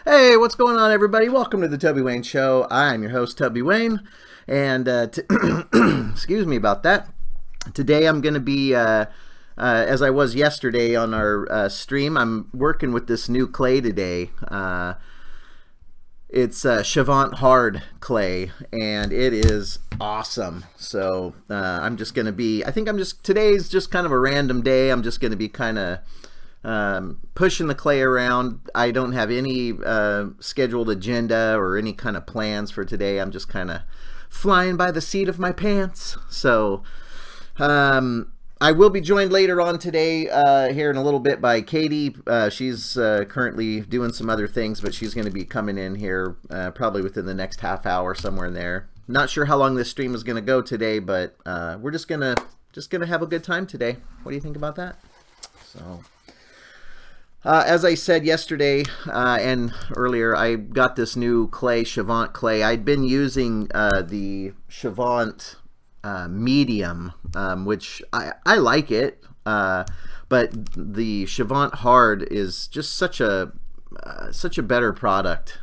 Hey, what's going on, everybody? Welcome to the Toby Wayne Show. I'm your host, Toby Wayne, and excuse me about that. Today I'm going to be, as I was yesterday on our stream, I'm working with this new clay today. It's Chavant Hard clay, and it is awesome. So I'm just going to be, today's just kind of a random day. I'm just going to be kind of pushing the clay around. I don't have any scheduled agenda or any kind of plans for today. I'm just kind of flying by the seat of my pants. So I will be joined later on today here in a little bit by Katie. She's currently doing some other things, but she's going to be coming in here probably within the next half hour, somewhere in there. Not sure how long this stream is going to go today, but we're just gonna have a good time today. What do you think about that? So as I said yesterday and earlier, I got this new clay, Chavant clay. I'd been using the Chavant medium, which I like it, but the Chavant Hard is just such a better product.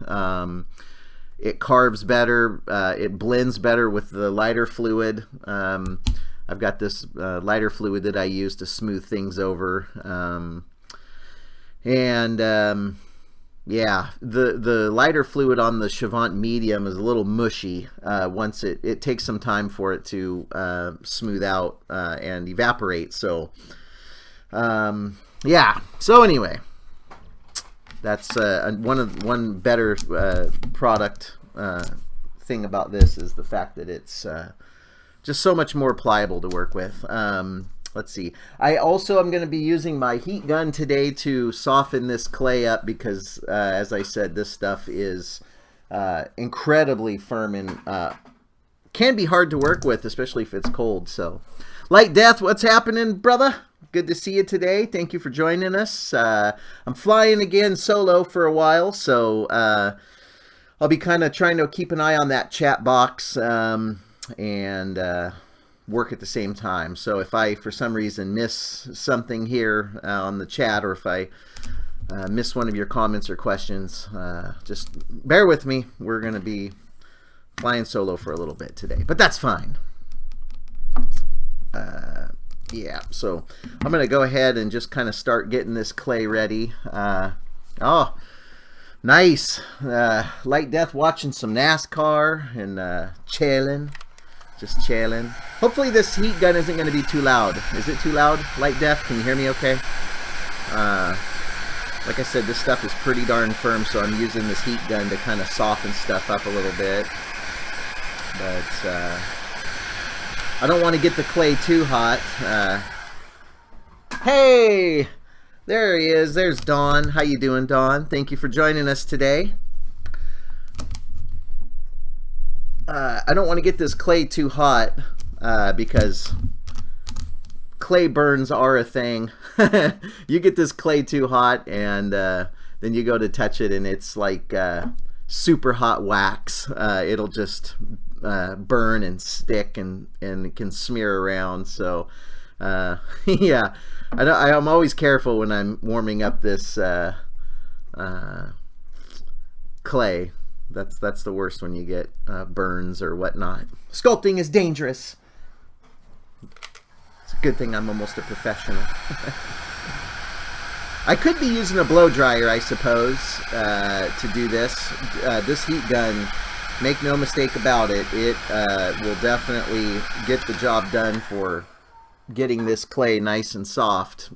It carves better, it blends better with the lighter fluid. I've got this lighter fluid that I use to smooth things over. Yeah, the lighter fluid on the Chavant medium is a little mushy. Once it takes some time for it to smooth out and evaporate. So yeah. So anyway, that's one better product thing about this is the fact that it's just so much more pliable to work with. Let's see. I also am going to be using my heat gun today to soften this clay up because, as I said, this stuff is incredibly firm and can be hard to work with, especially if it's cold. So, Light Death, what's happening, brother? Good to see you today. Thank you for joining us. I'm flying again solo for a while, so I'll be kind of trying to keep an eye on that chat box and work at the same time. So if I for some reason miss something here on the chat, or if I miss one of your comments or questions, just bear with me. We're going to be flying solo for a little bit today, but that's fine. Yeah, so I'm going to go ahead and just kind of start getting this clay ready. Oh, nice. Light Death watching some NASCAR and chilling. Just chilling. Hopefully this heat gun isn't going to be too loud. Is it too loud? Light Death, can you hear me okay? Like I said, this stuff is pretty darn firm, so I'm using this heat gun to kind of soften stuff up a little bit. But I don't want to get the clay too hot. Hey! There he is. There's Dawn. How you doing, Dawn? Thank you for joining us today. I don't want to get this clay too hot because clay burns are a thing. You get this clay too hot and then you go to touch it and it's like super hot wax. It'll just burn and stick and it can smear around. So yeah, I'm always careful when I'm warming up this clay. That's the worst when you get burns or whatnot. Sculpting is dangerous. It's a good thing I'm almost a professional. I could be using a blow dryer, I suppose, to do this. This heat gun, make no mistake about it, it will definitely get the job done for getting this clay nice and soft.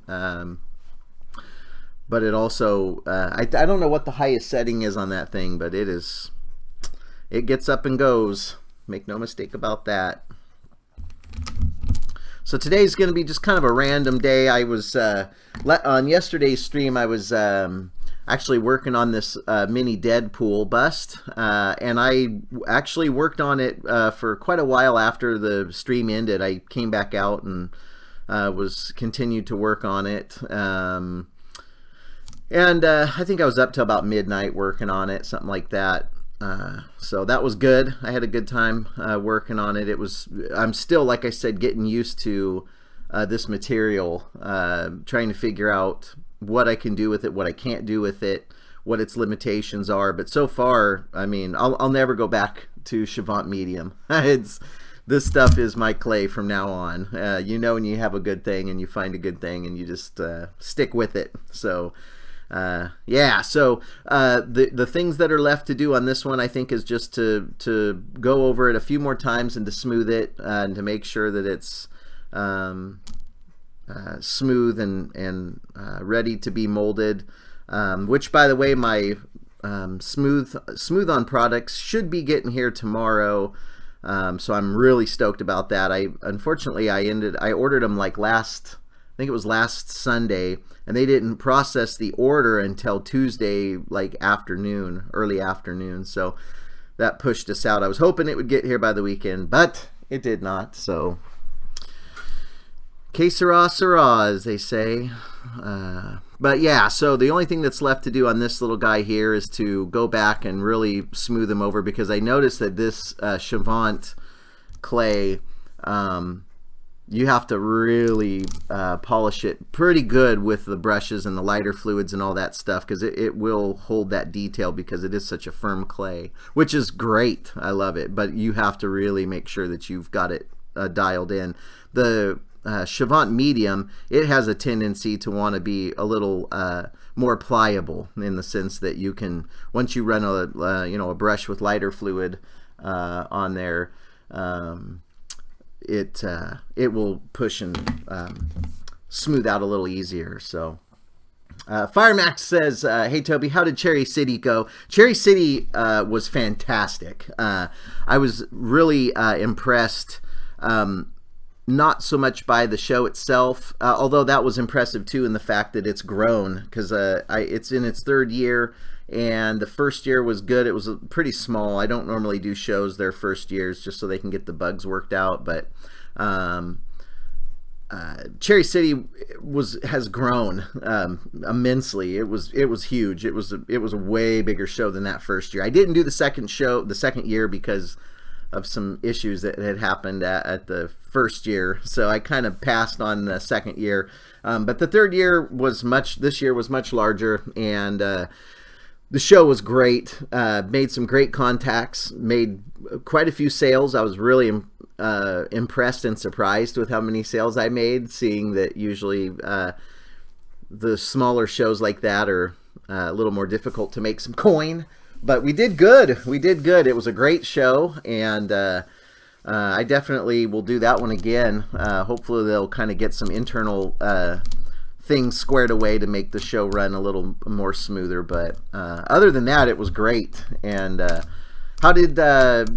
But it also, I don't know what the highest setting is on that thing, but it gets up and goes. Make no mistake about that. So today's going to be just kind of a random day. I was, on yesterday's stream, I was actually working on this mini Deadpool bust. And I actually worked on it for quite a while after the stream ended. I came back out and continued to work on it. And I think I was up till about midnight working on it, something like that. So that was good. I had a good time working on it. I'm still, like I said, getting used to this material, trying to figure out what I can do with it, what I can't do with it, what its limitations are. But so far, I mean, I'll never go back to Chavant Medium. This stuff is my clay from now on. You know, when you have a good thing and you find a good thing and you just stick with it. So yeah, so the things that are left to do on this one, I think, is just to go over it a few more times and to smooth it and to make sure that it's smooth and ready to be molded. Which, by the way, my smooth on products should be getting here tomorrow. So I'm really stoked about that. Unfortunately I ordered them like I think it was last Sunday, and they didn't process the order until Tuesday, like early afternoon. So that pushed us out. I was hoping it would get here by the weekend, but it did not. So que sera, sera, as they say. But yeah, so the only thing that's left to do on this little guy here is to go back and really smooth him over, because I noticed that this Chavant clay, you have to really polish it pretty good with the brushes and the lighter fluids and all that stuff, because it will hold that detail, because it is such a firm clay, which is great. I love it, but you have to really make sure that you've got it dialed in. The Chavant Medium, it has a tendency to want to be a little more pliable, in the sense that you can, once you run a brush with lighter fluid on there, it will push and smooth out a little easier. So Firemax says, hey Toby, how did Cherry City go? Cherry City was fantastic. I was really impressed. Not so much by the show itself, although that was impressive too, in the fact that it's grown, because it's in its third year, and the first year was good. It was pretty small. I don't normally do shows their first years, just so they can get the bugs worked out, but Cherry City has grown immensely. It was huge. It was a way bigger show than that first year. I didn't do the second year because of some issues that had happened at the first year, so I kind of passed on the second year. But the third year this year was much larger, and the show was great. Made some great contacts, made quite a few sales. I was really impressed and surprised with how many sales I made, seeing that usually the smaller shows like that are a little more difficult to make some coin. But we did good. We did good. It was a great show, and I definitely will do that one again. Hopefully they'll kind of get some internal things squared away to make the show run a little more smoother. But other than that, it was great. And how did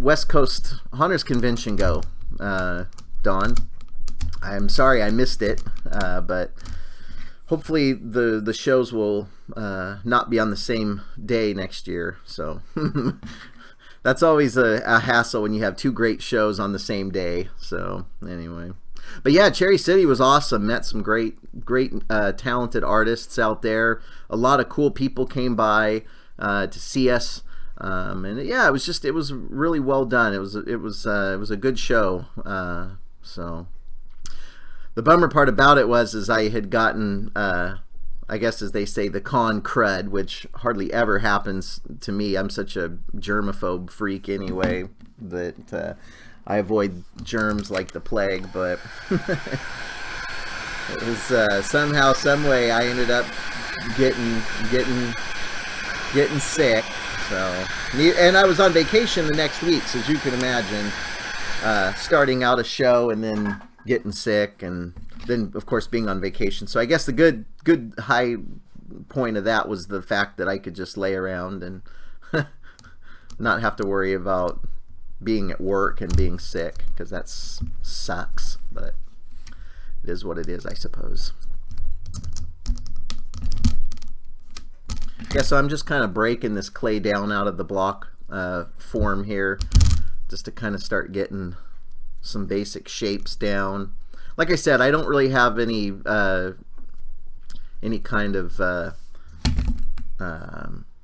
West Coast Hunters Convention go, Dawn? I'm sorry I missed it, but hopefully the shows will not be on the same day next year. So that's always a hassle when you have two great shows on the same day. So anyway, but yeah, Cherry City was awesome. Met some great talented artists out there. A lot of cool people came by to see us, and yeah, it was really well done. It was a good show. So the bummer part about it was I had gotten, I guess as they say, the con crud, which hardly ever happens to me. I'm such a germaphobe freak anyway that I avoid germs like the plague. But it was somehow, some way, I ended up getting sick. So, and I was on vacation the next week, so as you can imagine, starting out a show and then getting sick, and then of course being on vacation. So I guess the good high point of that was the fact that I could just lay around and not have to worry about being at work and being sick, because that sucks, but it is what it is, I suppose. Yeah, so I'm just kind of breaking this clay down out of the block form here, just to kind of start getting some basic shapes down. Like I said, I don't really have any kind of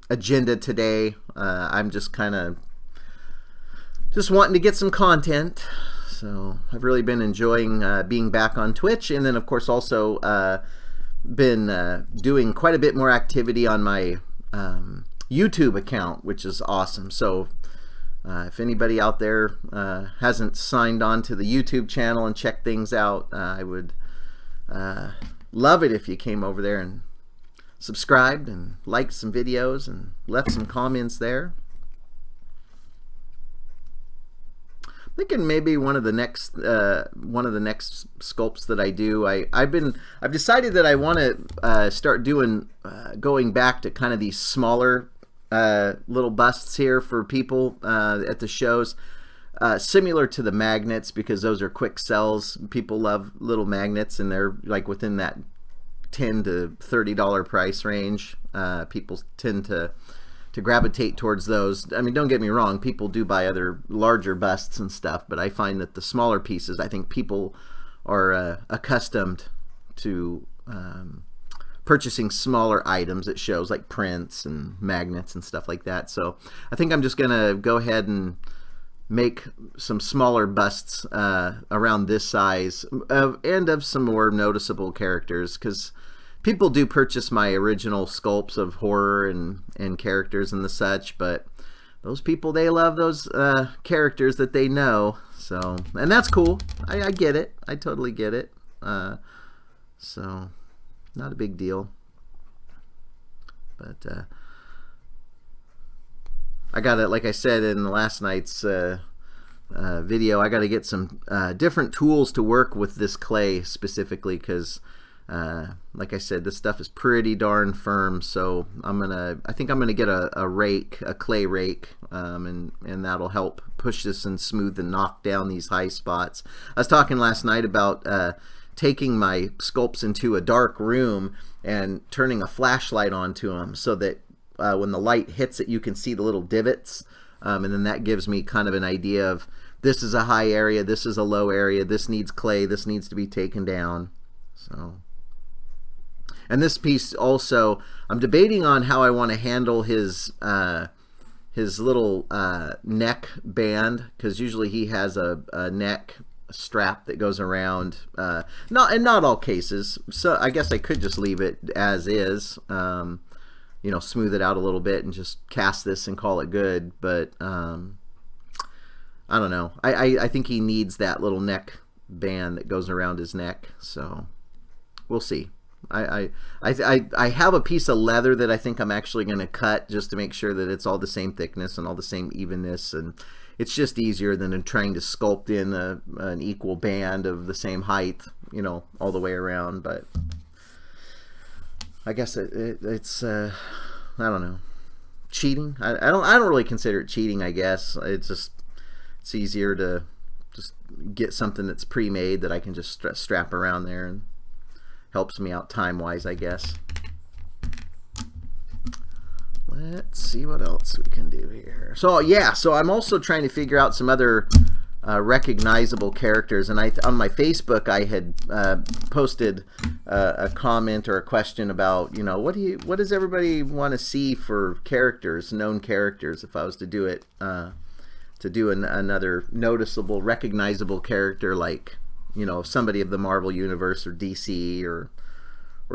agenda today. I'm just kind of wanting to get some content. So I've really been enjoying being back on Twitch, and then of course also been doing quite a bit more activity on my YouTube account, which is awesome. So if anybody out there hasn't signed on to the YouTube channel and checked things out, I would love it if you came over there and subscribed and liked some videos and left some comments there. Thinking maybe one of the next sculpts that I do. I've decided that I want to start doing going back to kind of these smaller little busts here for people at the shows, similar to the magnets, because those are quick sells. People love little magnets, and they're like within that $10 to $30 price range. People tend to gravitate towards those. I mean, don't get me wrong, people do buy other larger busts and stuff, but I find that the smaller pieces, I think people are accustomed to purchasing smaller items at shows, like prints and magnets and stuff like that. So I think I'm just gonna go ahead and make some smaller busts around this size and of some more noticeable characters, because people do purchase my original sculpts of horror and characters and the such, but those people, they love those characters that they know. So, and that's cool. I get it. I totally get it. So, not a big deal. But I got it, like I said in last night's video, I got to get some different tools to work with this clay specifically, because like I said, this stuff is pretty darn firm. So I think I'm gonna get a rake, a clay rake, and that'll help push this and smooth and knock down these high spots. I was talking last night about taking my sculpts into a dark room and turning a flashlight onto them, so that when the light hits it, you can see the little divots, and then that gives me kind of an idea of, this is a high area, this is a low area, this needs clay, this needs to be taken down. So. And this piece also, I'm debating on how I want to handle his little neck band, because usually he has a neck strap that goes around. Not all cases. So I guess I could just leave it as is, you know, smooth it out a little bit and just cast this and call it good. But I don't know. I think he needs that little neck band that goes around his neck. So we'll see. I have a piece of leather that I think I'm actually going to cut, just to make sure that it's all the same thickness and all the same evenness, and it's just easier than trying to sculpt in an equal band of the same height, you know, all the way around. But I guess it's I don't know, cheating. I don't really consider it cheating. I guess it's easier to just get something that's pre-made that I can just strap around there, and helps me out time-wise, I guess. Let's see what else we can do here. So yeah, so I'm also trying to figure out some other recognizable characters, and on my Facebook I had posted a comment or a question about, you know, what does everybody want to see for characters, known characters, if I was to do it, another noticeable, recognizable character, like, you know, somebody of the Marvel Universe or DC, or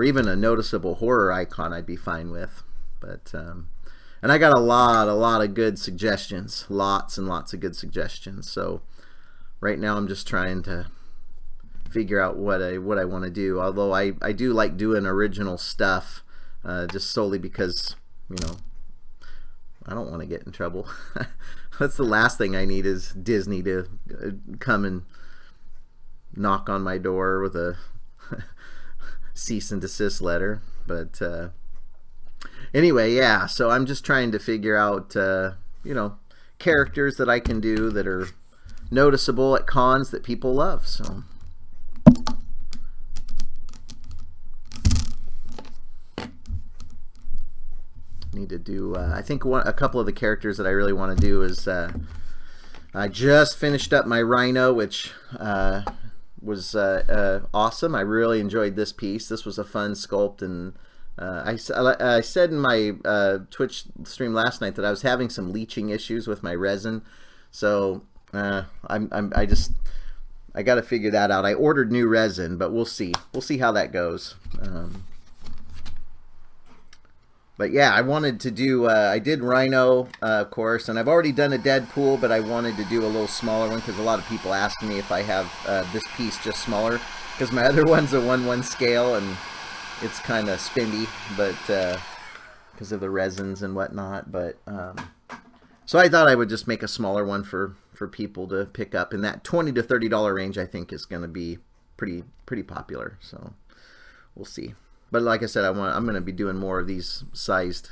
even a noticeable horror icon, I'd be fine with. But and I got a lot of good suggestions, lots and lots of good suggestions. So right now I'm just trying to figure out what I want to do. Although I do like doing original stuff, just solely because, you know, I don't want to get in trouble. That's the last thing I need, is Disney to come and knock on my door with a cease and desist letter. But anyway, yeah, so I'm just trying to figure out you know, characters that I can do that are noticeable at cons that people love. So need to do I think a couple of the characters that I really want to do is I just finished up my Rhino, which was awesome. I really enjoyed this piece. This was a fun sculpt, and I said in my Twitch stream last night that I was having some leaching issues with my resin, so I got to figure that out. I ordered new resin, but we'll see how that goes. But yeah, I wanted to do, I did Rhino, of course, and I've already done a Deadpool, but I wanted to do a little smaller one because a lot of people ask me if I have this piece just smaller, because my other one's a 1/1 scale, and it's kind of spindy, but because of the resins and whatnot. But so I thought I would just make a smaller one for people to pick up, and that $20 to $30 range I think is going to be pretty popular. So we'll see. But like I said, I'm going to be doing more of these sized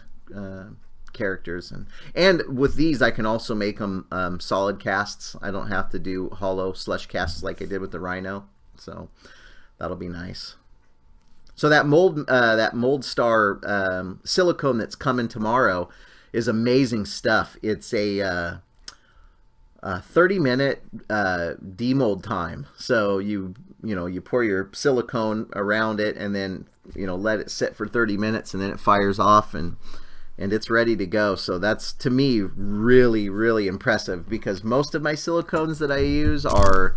characters, and with these I can also make them solid casts. I don't have to do hollow slush casts like I did with the Rhino, so that'll be nice. So that mold star silicone that's coming tomorrow is amazing stuff. It's a 30-minute demold time. So you pour your silicone around it, and then let it sit for 30 minutes, and then it fires off, and it's ready to go. So that's, to me, really impressive, because most of my silicones that I use are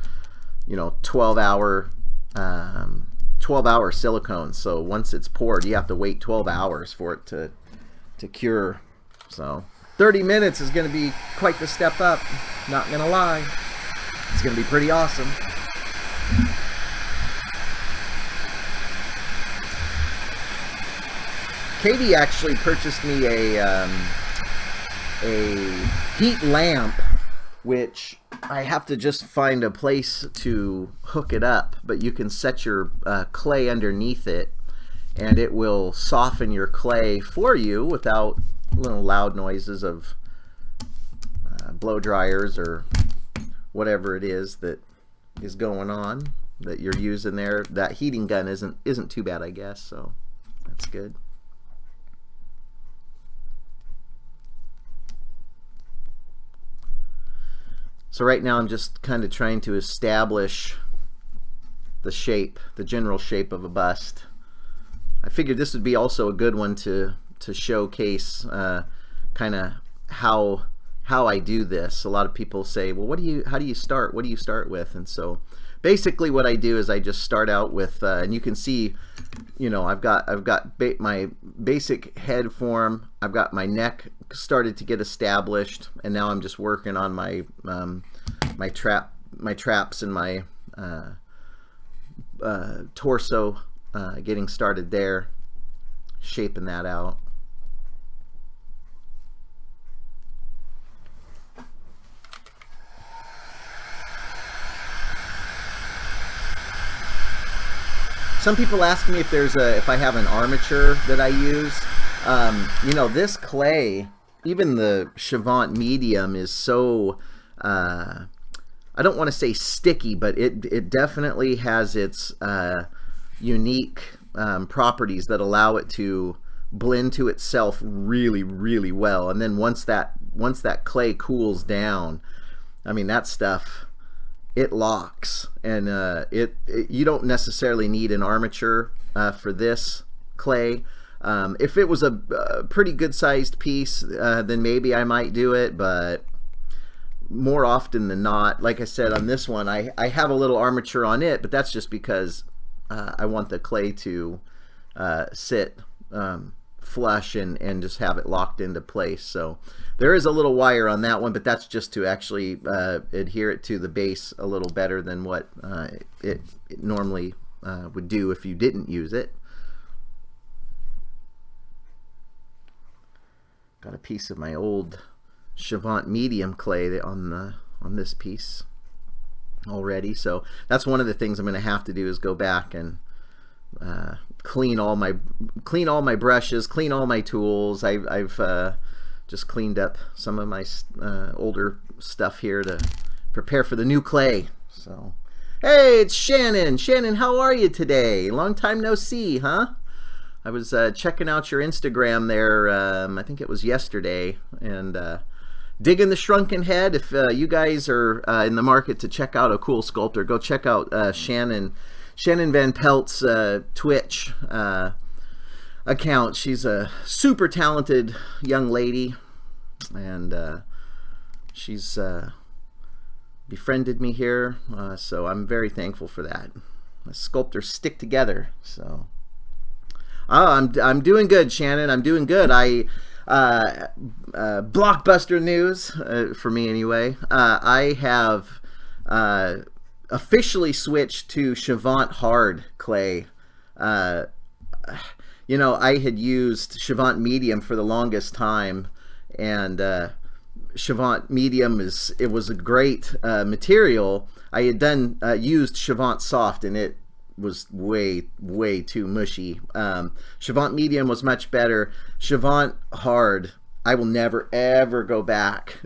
12-hour silicones. So once it's poured, you have to wait 12 hours for it to cure. So 30 minutes is going to be quite the step up, not going to lie. It's going to be pretty awesome. Katie actually purchased me a heat lamp, which I have to just find a place to hook it up, but you can set your clay underneath it, and it will soften your clay for you without little loud noises of blow dryers or whatever it is that is going on that you're using there. That heating gun isn't too bad, I guess, so that's good. So right now I'm just kind of trying to establish the shape, the general shape of a bust. I figured this would be also a good one to showcase kind of how I do this. A lot of people say, well, how do you start? What do you start with? And so basically what I do is I just start out with, and you can see, I've got my basic head form. I've got my neck started to get established, and now I'm just working on my my traps and my torso, getting started there, shaping that out. Some people ask me if I have an armature that I use. This clay, even the Chavant medium, is so, I don't want to say sticky, but it definitely has its unique properties that allow it to blend to itself really well. And then once that clay cools down, I mean, that stuff, it locks, and you don't necessarily need an armature for this clay. If it was a pretty good sized piece, then maybe I might do it, but more often than not, like I said, on this one, I have a little armature on it, but that's just because I want the clay to sit flush and just have it locked into place. So there is a little wire on that one, but that's just to actually adhere it to the base a little better than what it normally would do if you didn't use it. Got a piece of my old Chavant medium clay on this piece already, so that's one of the things I'm going to have to do, is go back and clean all my brushes, clean all my tools. I've just cleaned up some of my older stuff here to prepare for the new clay. So, hey, it's Shannon. Shannon, how are you today? Long time no see, huh? I was checking out your Instagram there, I think it was yesterday, and digging the shrunken head. If you guys are in the market to check out a cool sculptor, go check out Shannon Van Pelt's Twitch account. She's a super talented young lady, and she's befriended me here, so I'm very thankful for that. Sculptors stick together. So Oh, I'm doing good, Shannon. I'm doing good. Blockbuster news for me anyway. I have officially switched to Chavant Hard clay. Uh, I had used Chavant Medium for the longest time, and Chavant Medium was a great material. I had used Chavant Soft, and it was way too mushy. Chavant Medium was much better. Chavant Hard, I will never ever go back.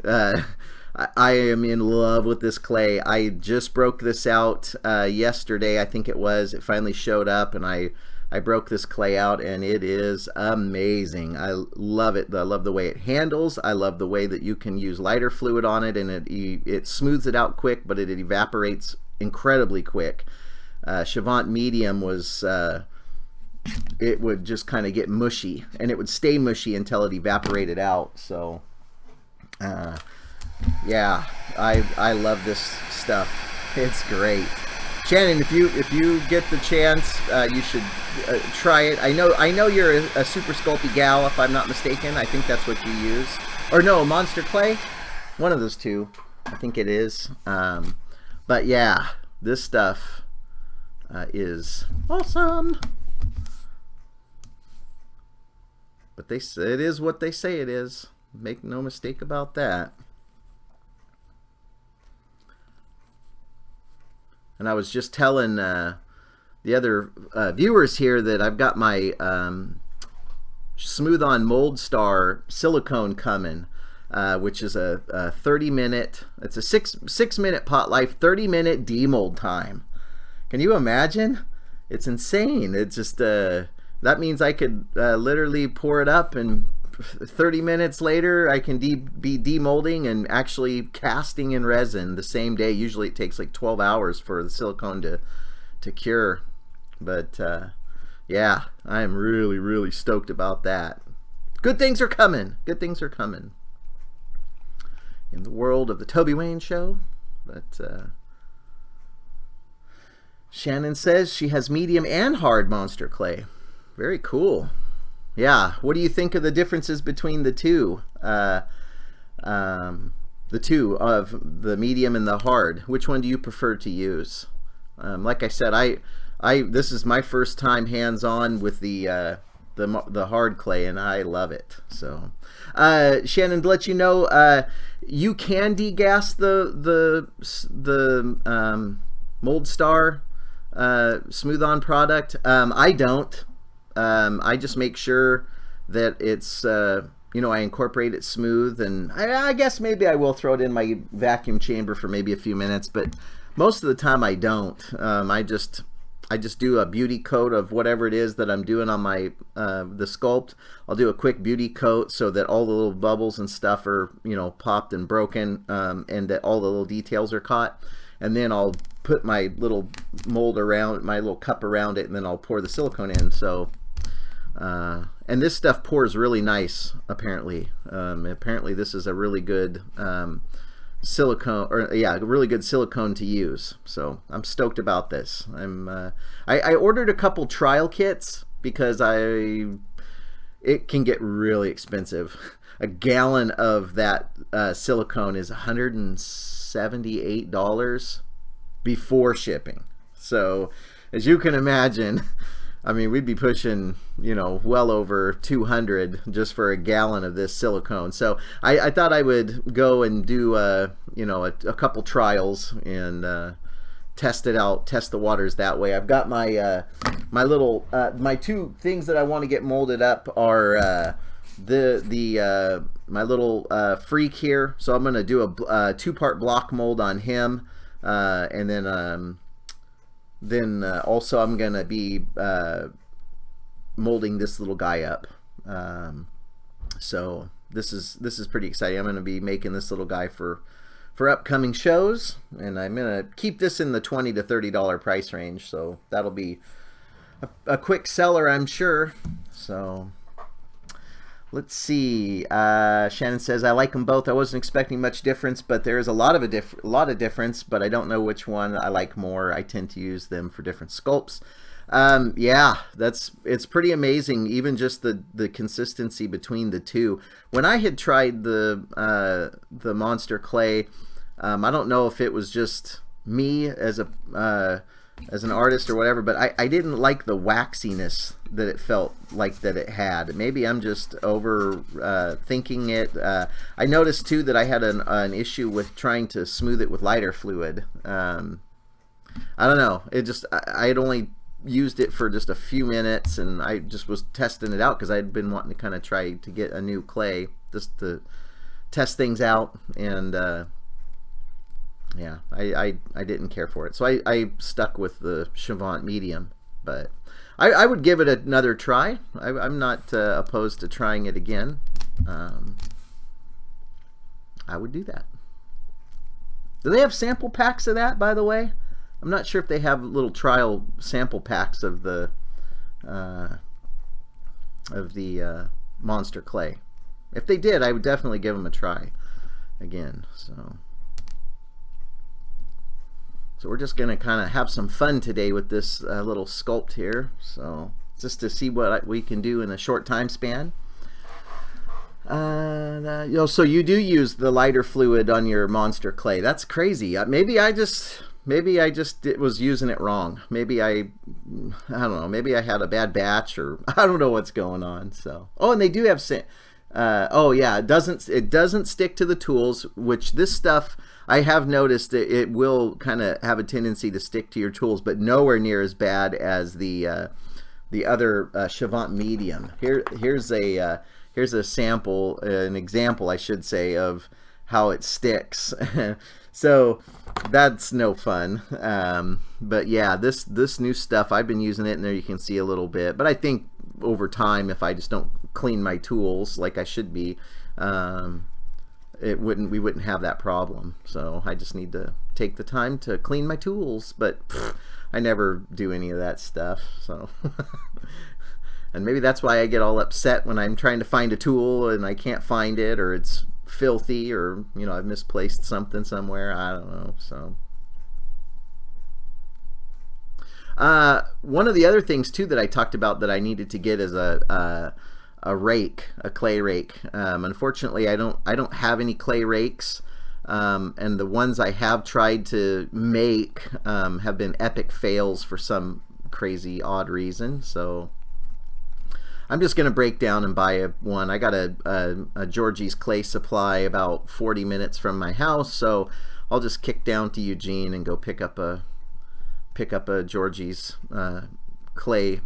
I am in love with this clay. I just broke this out yesterday, I think it was. It finally showed up, and I broke this clay out, and it is amazing. I love it. I love the way it handles. I love the way that you can use lighter fluid on it, and it smooths it out quick, but it evaporates incredibly quick. Chavant Medium was, it would just kind of get mushy, and it would stay mushy until it evaporated out. So, yeah, I love this stuff. It's great. Shannon, if you get the chance, you should try it. I know you're a Super Sculpey gal, if I'm not mistaken. I think that's what you use, or no, Monster Clay, one of those two. I think it is. But yeah, this stuff is awesome. But it is what they say it is. Make no mistake about that. And I was just telling the other viewers here that I've got my Smooth On Mold Star silicone coming, which is a 30-minute, it's a 6-minute pot life, 30-minute demold time. Can you imagine? It's insane. It's just, that means I could literally pour it up, and 30 minutes later I can be demolding and actually casting in resin the same day. Usually it takes like 12 hours for the silicone to cure. But yeah, I am really stoked about that. Good things are coming. Good things are coming in the world of the Toby Wayne Show. But Shannon says she has medium and hard Monster Clay. Very cool. Yeah, what do you think of the differences between the two? The two of the medium and the hard. Which one do you prefer to use? Like I said, this is my first time hands-on with the hard clay, and I love it. So, Shannon, to let you know, you can degas the Mold Star Smooth On product. I don't. I just make sure that it's, I incorporate it smooth, and I guess maybe I will throw it in my vacuum chamber for maybe a few minutes, but most of the time I don't. I just do a beauty coat of whatever it is that I'm doing on my the sculpt. I'll do a quick beauty coat so that all the little bubbles and stuff are, popped and broken, and that all the little details are caught. And then I'll put my little mold around, my little cup around it, and then I'll pour the silicone in. So, and this stuff pours really nice, apparently. Apparently this is a really good silicone, really good silicone to use. So I'm stoked about this. I ordered a couple trial kits because it can get really expensive. A gallon of that silicone is $178 before shipping. So as you can imagine, I mean, we'd be pushing, well over 200 just for a gallon of this silicone. So I thought I would go and do, a couple trials and test it out, test the waters that way. I've got my my little my two things that I want to get molded up are my little freak here. So I'm gonna do a 2-part block mold on him, and then also I'm gonna be molding this little guy up. So this is pretty exciting. I'm gonna be making this little guy for upcoming shows, and I'm gonna keep this in the $20 to $30 price range. So that'll be a quick seller, I'm sure. So let's see. Shannon says, I like them both. I wasn't expecting much difference, but there is a lot of difference, but I don't know which one I like more. I tend to use them for different sculpts. Yeah, it's pretty amazing. Even just the consistency between the two. When I had tried the monster clay, I don't know if it was just me as an artist or whatever, but I didn't like the waxiness that it felt like that it had. Maybe I'm just over thinking it. I noticed too that I had an issue with trying to smooth it with lighter fluid. I don't know. It just I had only used it for just a few minutes, and I just was testing it out because I'd been wanting to kind of try to get a new clay just to test things out, and yeah, I didn't care for it, so I stuck with the Chavant medium, but I would give it another try. I'm not opposed to trying it again. I would do that. Do they have sample packs of that, by the way? I'm not sure if they have little trial sample packs of the monster clay. If they did, I would definitely give them a try again. So we're just gonna kind of have some fun today with this little sculpt here. So just to see what we can do in a short time span. So you do use the lighter fluid on your monster clay. That's crazy. Maybe I just was using it wrong. Maybe I don't know. Maybe I had a bad batch, or I don't know what's going on. So and they do have oh yeah, it doesn't stick to the tools, which this stuff I have noticed that it will kind of have a tendency to stick to your tools, but nowhere near as bad as the other Chavant medium. Here's a sample, an example I should say, of how it sticks. So that's no fun. But yeah, this new stuff, I've been using it, and there you can see a little bit, but I think over time, if I just don't clean my tools like I should be, we wouldn't have that problem. So I just need to take the time to clean my tools, but I never do any of that stuff. So and maybe that's why I get all upset when I'm trying to find a tool and I can't find it, or it's filthy, or I've misplaced something somewhere. I don't know. So one of the other things too that I talked about that I needed to get is a rake, a clay rake. Unfortunately, I don't have any clay rakes, and the ones I have tried to make have been epic fails for some crazy odd reason. So I'm just gonna break down and buy one. I got a Georgie's clay supply about 40 minutes from my house, so I'll just kick down to Eugene and go pick up a Georgie's clay,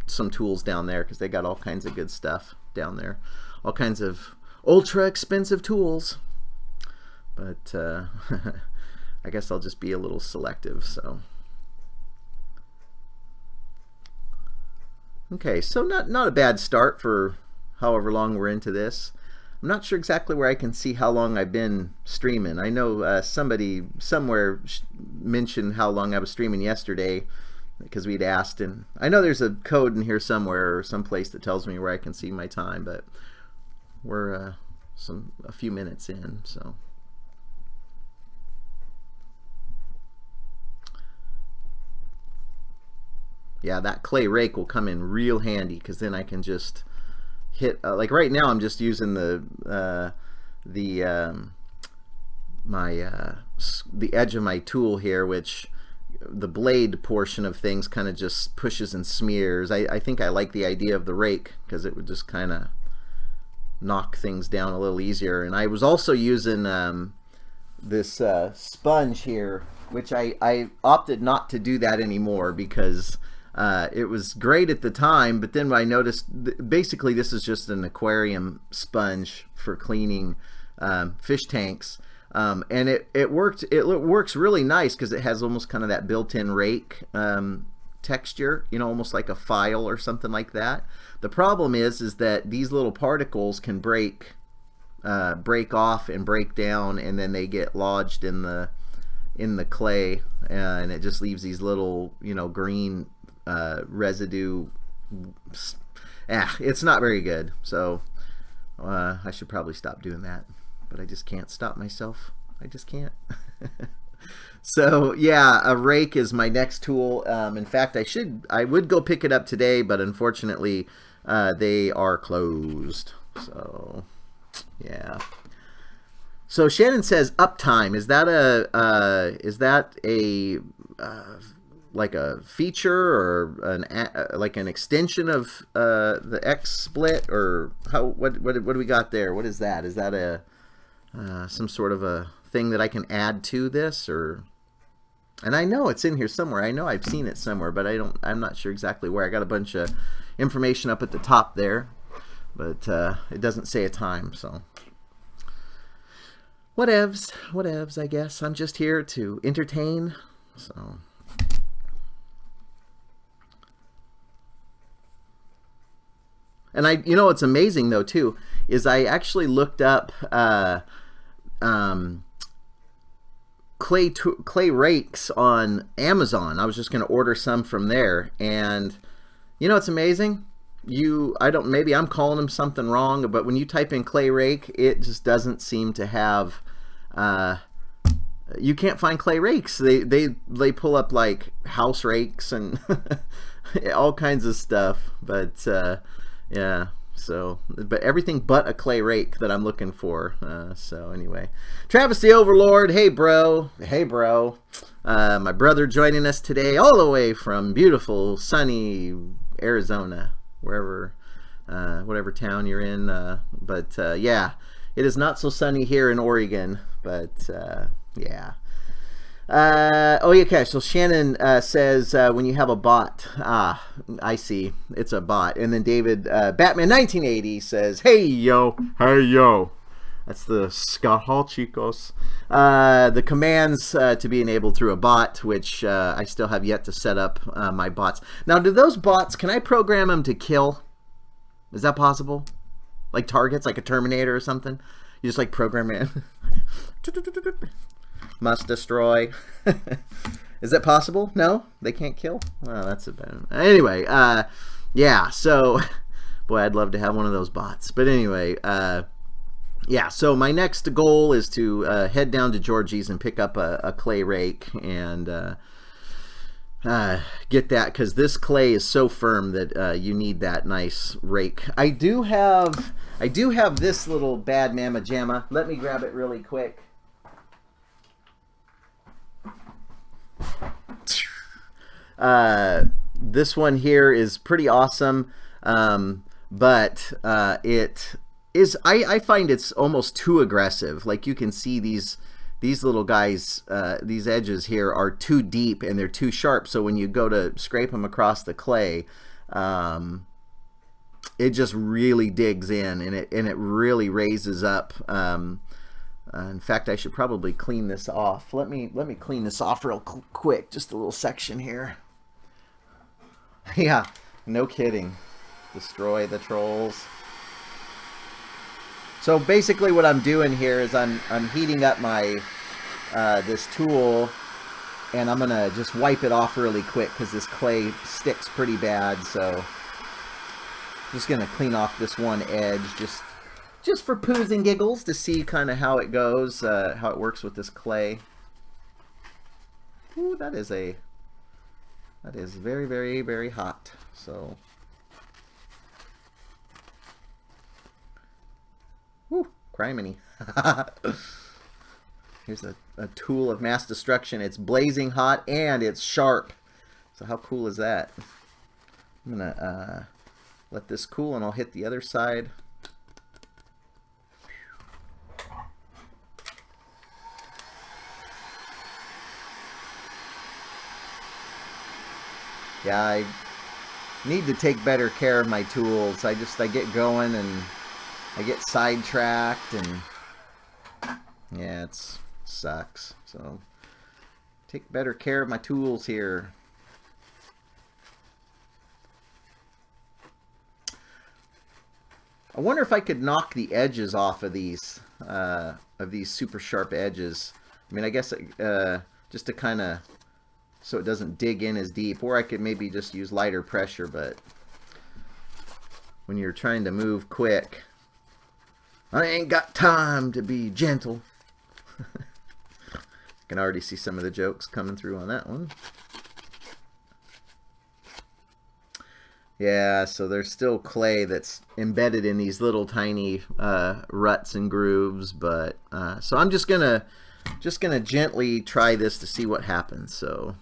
some tools down there, because they got all kinds of good stuff down there, all kinds of ultra expensive tools. But I guess I'll just be a little selective. So okay, so not a bad start for however long we're into this. I'm not sure exactly where I can see how long I've been streaming. I know somebody somewhere mentioned how long I was streaming yesterday, because we'd asked, and I know there's a code in here somewhere or someplace that tells me where I can see my time, but we're a few minutes in. So yeah, that clay rake will come in real handy, because then I can just hit like right now I'm just using the edge of my tool here, which the blade portion of things kind of just pushes and smears. I think I like the idea of the rake, because it would just kind of knock things down a little easier. And I was also using this sponge here, which I opted not to do that anymore, because it was great at the time, but then I noticed basically this is just an aquarium sponge for cleaning fish tanks, and it works really nice, because it has almost kind of that built-in rake texture, almost like a file or something like that. The problem is that these little particles can break off and break down, and then they get lodged in the clay, and it just leaves these little green residue. It's not very good. So I should probably stop doing that, but I just can't stop myself. I just can't. So yeah, a rake is my next tool. In fact, I would go pick it up today, but unfortunately, they are closed. So yeah. So Shannon says uptime. Is that a like a feature or like an extension of the X split, or how? What do we got there? What is that? Is that a some sort of a thing that I can add to this, or? And I know it's in here somewhere. I know I've seen it somewhere, but I'm not sure exactly where. I got a bunch of information up at the top there, but it doesn't say a time, so whatevs, I guess. I'm just here to entertain, so. And you know what's amazing though too is I actually looked up clay rakes on Amazon. I was just going to order some from there, and you know it's amazing. Maybe I'm calling them something wrong, but when you type in clay rake, it just doesn't seem to have. You can't find clay rakes. They pull up like house rakes and all kinds of stuff, but yeah. So, but everything but a clay rake that I'm looking for. So anyway, Travis the Overlord. Hey bro. My brother joining us today, all the way from beautiful, sunny Arizona, wherever, whatever town you're in. But yeah, it is not so sunny here in Oregon. But yeah. Oh yeah, okay. So Shannon says when you have a bot, I see, it's a bot. And then David Batman 1980 says, hey yo, that's the Scott Hall chicos. The commands to be enabled through a bot, which I still have yet to set up my bots. Now, do those bots, can I program them to kill? Is that possible? Like targets, like a Terminator or something? You just like program it. Must destroy. Is that possible? No, they can't kill. Well, that's a bad. Anyway, yeah. So, boy, I'd love to have one of those bots. But anyway, yeah. So my next goal is to head down to Georgie's and pick up a clay rake and get that, because this clay is so firm that you need that nice rake. I do have this little bad mamma jamma. Let me grab it really quick. This one here is pretty awesome, but it is, I find it's almost too aggressive. Like you can see these little guys, these edges here are too deep and they're too sharp, so when you go to scrape them across the clay, it just really digs in, and it really raises up. In fact, I should probably clean this off. Let me clean this off real quick. Just a little section here. Yeah, no kidding. Destroy the trolls. So basically, what I'm doing here is I'm heating up my this tool, and I'm gonna just wipe it off really quick because this clay sticks pretty bad. So I'm just gonna clean off this one edge, just for poos and giggles, to see kind of how it goes, how it works with this clay. Ooh, that is very, very, very hot. So, whoo, criminy. Here's a tool of mass destruction. It's blazing hot and it's sharp. So how cool is that? I'm gonna let this cool, and I'll hit the other side. Yeah, I need to take better care of my tools. I get going and I get sidetracked, and yeah, it sucks. So take better care of my tools here. I wonder if I could knock the edges off of these super sharp edges. I mean, I guess just to kind of, so it doesn't dig in as deep, or I could maybe just use lighter pressure, but when you're trying to move quick, I ain't got time to be gentle. can already see some of the jokes coming through on that one. Yeah, so there's still clay that's embedded in these little tiny ruts and grooves, but so I'm just gonna gently try this to see what happens. So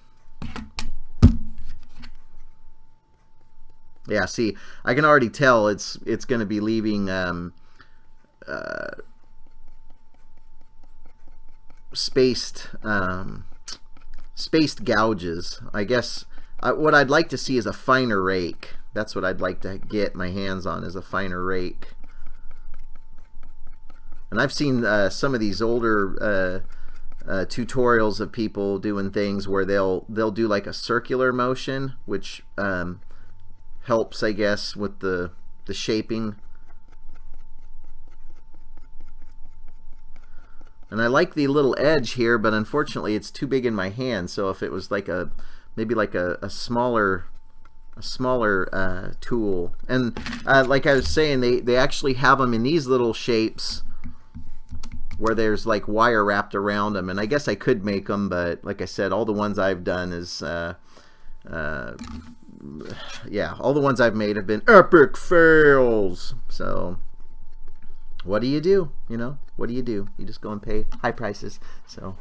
yeah, see, I can already tell it's gonna be leaving spaced gouges. I guess what I'd like to see is a finer rake. That's what I'd like to get my hands on, is a finer rake. And I've seen some of these older tutorials of people doing things where they'll do like a circular motion, which helps, I guess, with the shaping. And I like the little edge here, but unfortunately it's too big in my hand. So if it was like maybe like a smaller tool, and like I was saying, they actually have them in these little shapes where there's like wire wrapped around them, and I guess I could make them, but like I said, all the ones I've done is yeah, all the ones I've made have been epic fails. So what do? You know, what do? You just go and pay high prices. So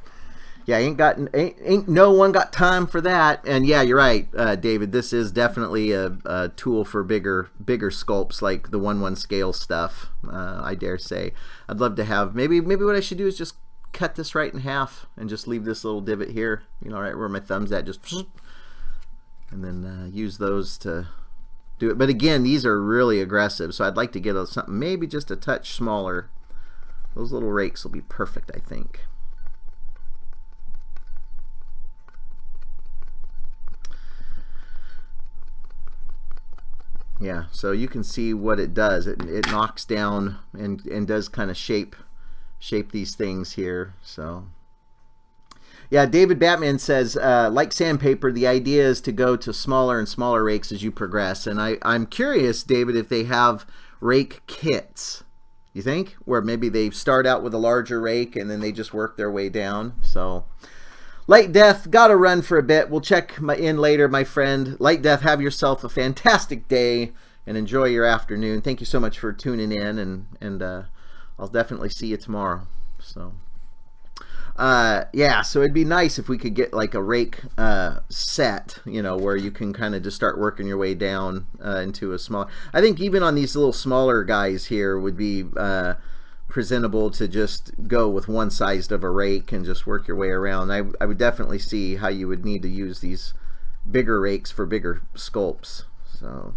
yeah, ain't no one got time for that. And yeah, you're right, David. This is definitely a tool for bigger sculpts, like the 1/1 scale stuff. I dare say. I'd love to have, maybe what I should do is just cut this right in half and just leave this little divot here, you know, right where my thumb's at, just, and then use those to do it. But again, these are really aggressive, so I'd like to get something maybe just a touch smaller. Those little rakes will be perfect, I think. Yeah, so you can see what it does. It knocks down and does kind of shape these things here. So yeah, David Batman says, like sandpaper, the idea is to go to smaller and smaller rakes as you progress. And I'm curious, David, if they have rake kits, you think? Where maybe they start out with a larger rake and then they just work their way down. So Light Death, gotta run for a bit. We'll check in later, my friend. Light Death, have yourself a fantastic day and enjoy your afternoon. Thank you so much for tuning in, and I'll definitely see you tomorrow. So yeah, so it'd be nice if we could get like a rake set, you know, where you can kind of just start working your way down into a small. I think even on these little smaller guys here would be presentable to just go with one sized of a rake and just work your way around. I would definitely see how you would need to use these bigger rakes for bigger sculpts. So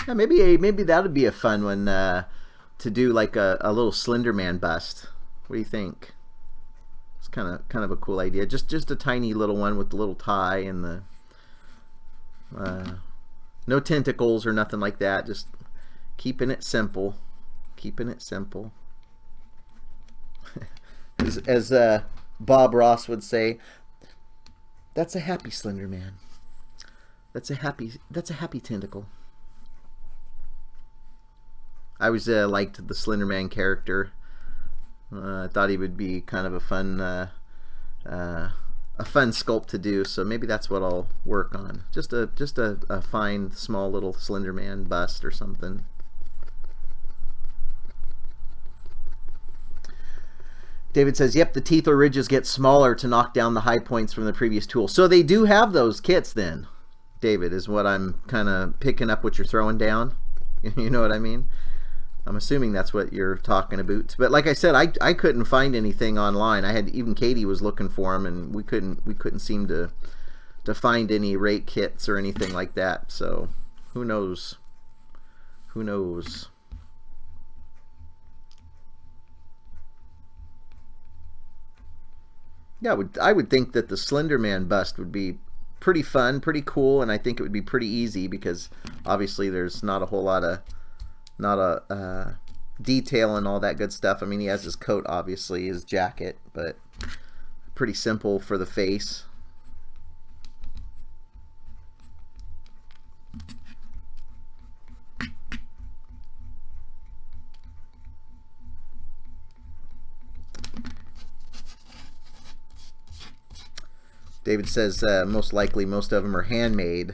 yeah, maybe that would be a fun one to do, like a little Slender Man bust. What do you think? It's kind of a cool idea. Just a tiny little one with the little tie and the no tentacles or nothing like that. Just keeping it simple. as Bob Ross would say, that's a happy Slender Man. That's a happy tentacle. I always liked the Slender Man character. I thought he would be kind of a fun sculpt to do. So maybe that's what I'll work on. Just a fine, small little Slender Man bust or something. David says, yep, the teeth or ridges get smaller to knock down the high points from the previous tool. So they do have those kits then, David, is what I'm kind of picking up what you're throwing down. You know what I mean? I'm assuming that's what you're talking about. But like I said, I couldn't find anything online. Even Katie was looking for them, and we couldn't seem to find any rake kits or anything like that. So who knows? Who knows? Yeah, I would think that the Slender Man bust would be pretty fun, pretty cool, and I think it would be pretty easy because obviously there's not a whole lot of detail and all that good stuff. I mean, he has his coat, obviously, his jacket, but pretty simple for the face. David says most likely most of them are handmade.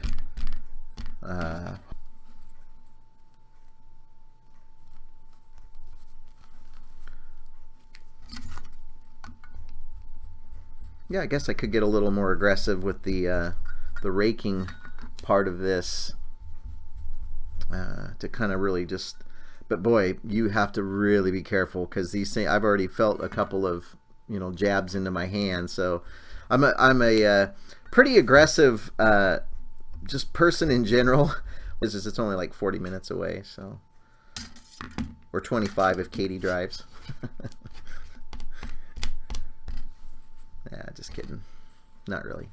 Yeah, I guess I could get a little more aggressive with the raking part of this to kind of really just. But boy, you have to really be careful because these things. I've already felt a couple of jabs into my hand, so I'm a pretty aggressive just person in general. It's only like 40 minutes away, so or 25 if Katie drives. Yeah, just kidding. Not really.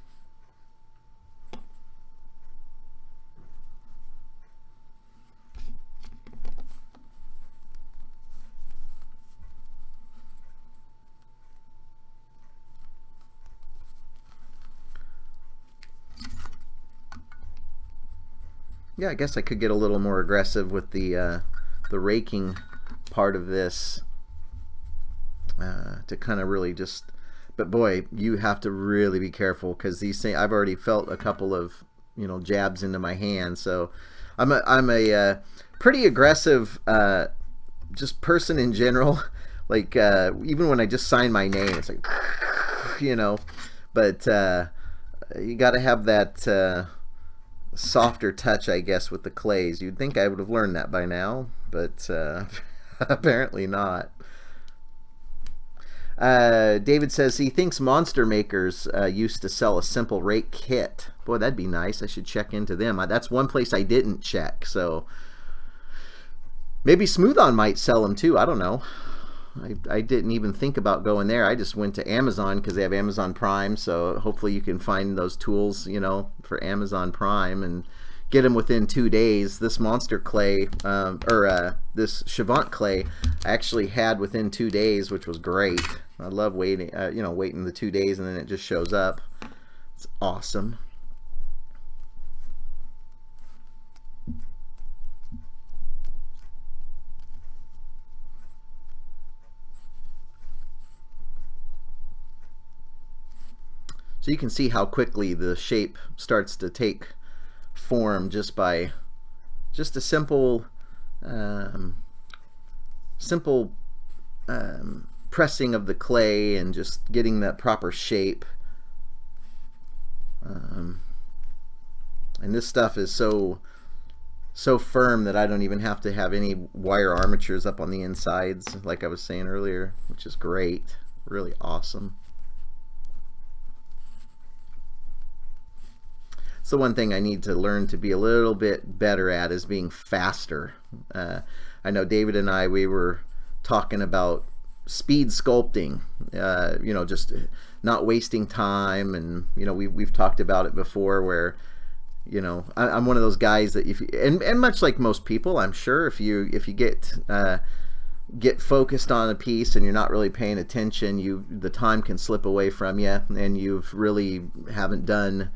Yeah, I guess I could get a little more aggressive with the raking part of this to kind of really just. But boy, you have to really be careful because these things. I've already felt a couple of jabs into my hand, so I'm a pretty aggressive just person in general. Like even when I just sign my name, it's like But you got to have that softer touch, I guess, with the clays. You'd think I would have learned that by now, but apparently not. David says he thinks Monster Makers used to sell a simple rake kit. Boy, that'd be nice. I should check into them. That's one place I didn't check. So maybe Smooth On might sell them too. I don't know. I didn't even think about going there. I just went to Amazon because they have Amazon Prime. So hopefully you can find those tools, for Amazon Prime and get them within 2 days. This Monster Clay, this Chavant Clay, I actually had within 2 days, which was great. I love waiting, waiting the 2 days and then it just shows up. It's awesome. So you can see how quickly the shape starts to take form just by just a simple pressing of the clay and just getting that proper shape. And this stuff is so firm that I don't even have to have any wire armatures up on the insides, like I was saying earlier, which is great. Really awesome. So one thing I need to learn to be a little bit better at is being faster. I know David and we were talking about speed sculpting, just not wasting time, and we've talked about it before where I'm one of those guys that if you, and much like most people, I'm sure, if you get focused on a piece and you're not really paying attention, the time can slip away from you and you've really haven't done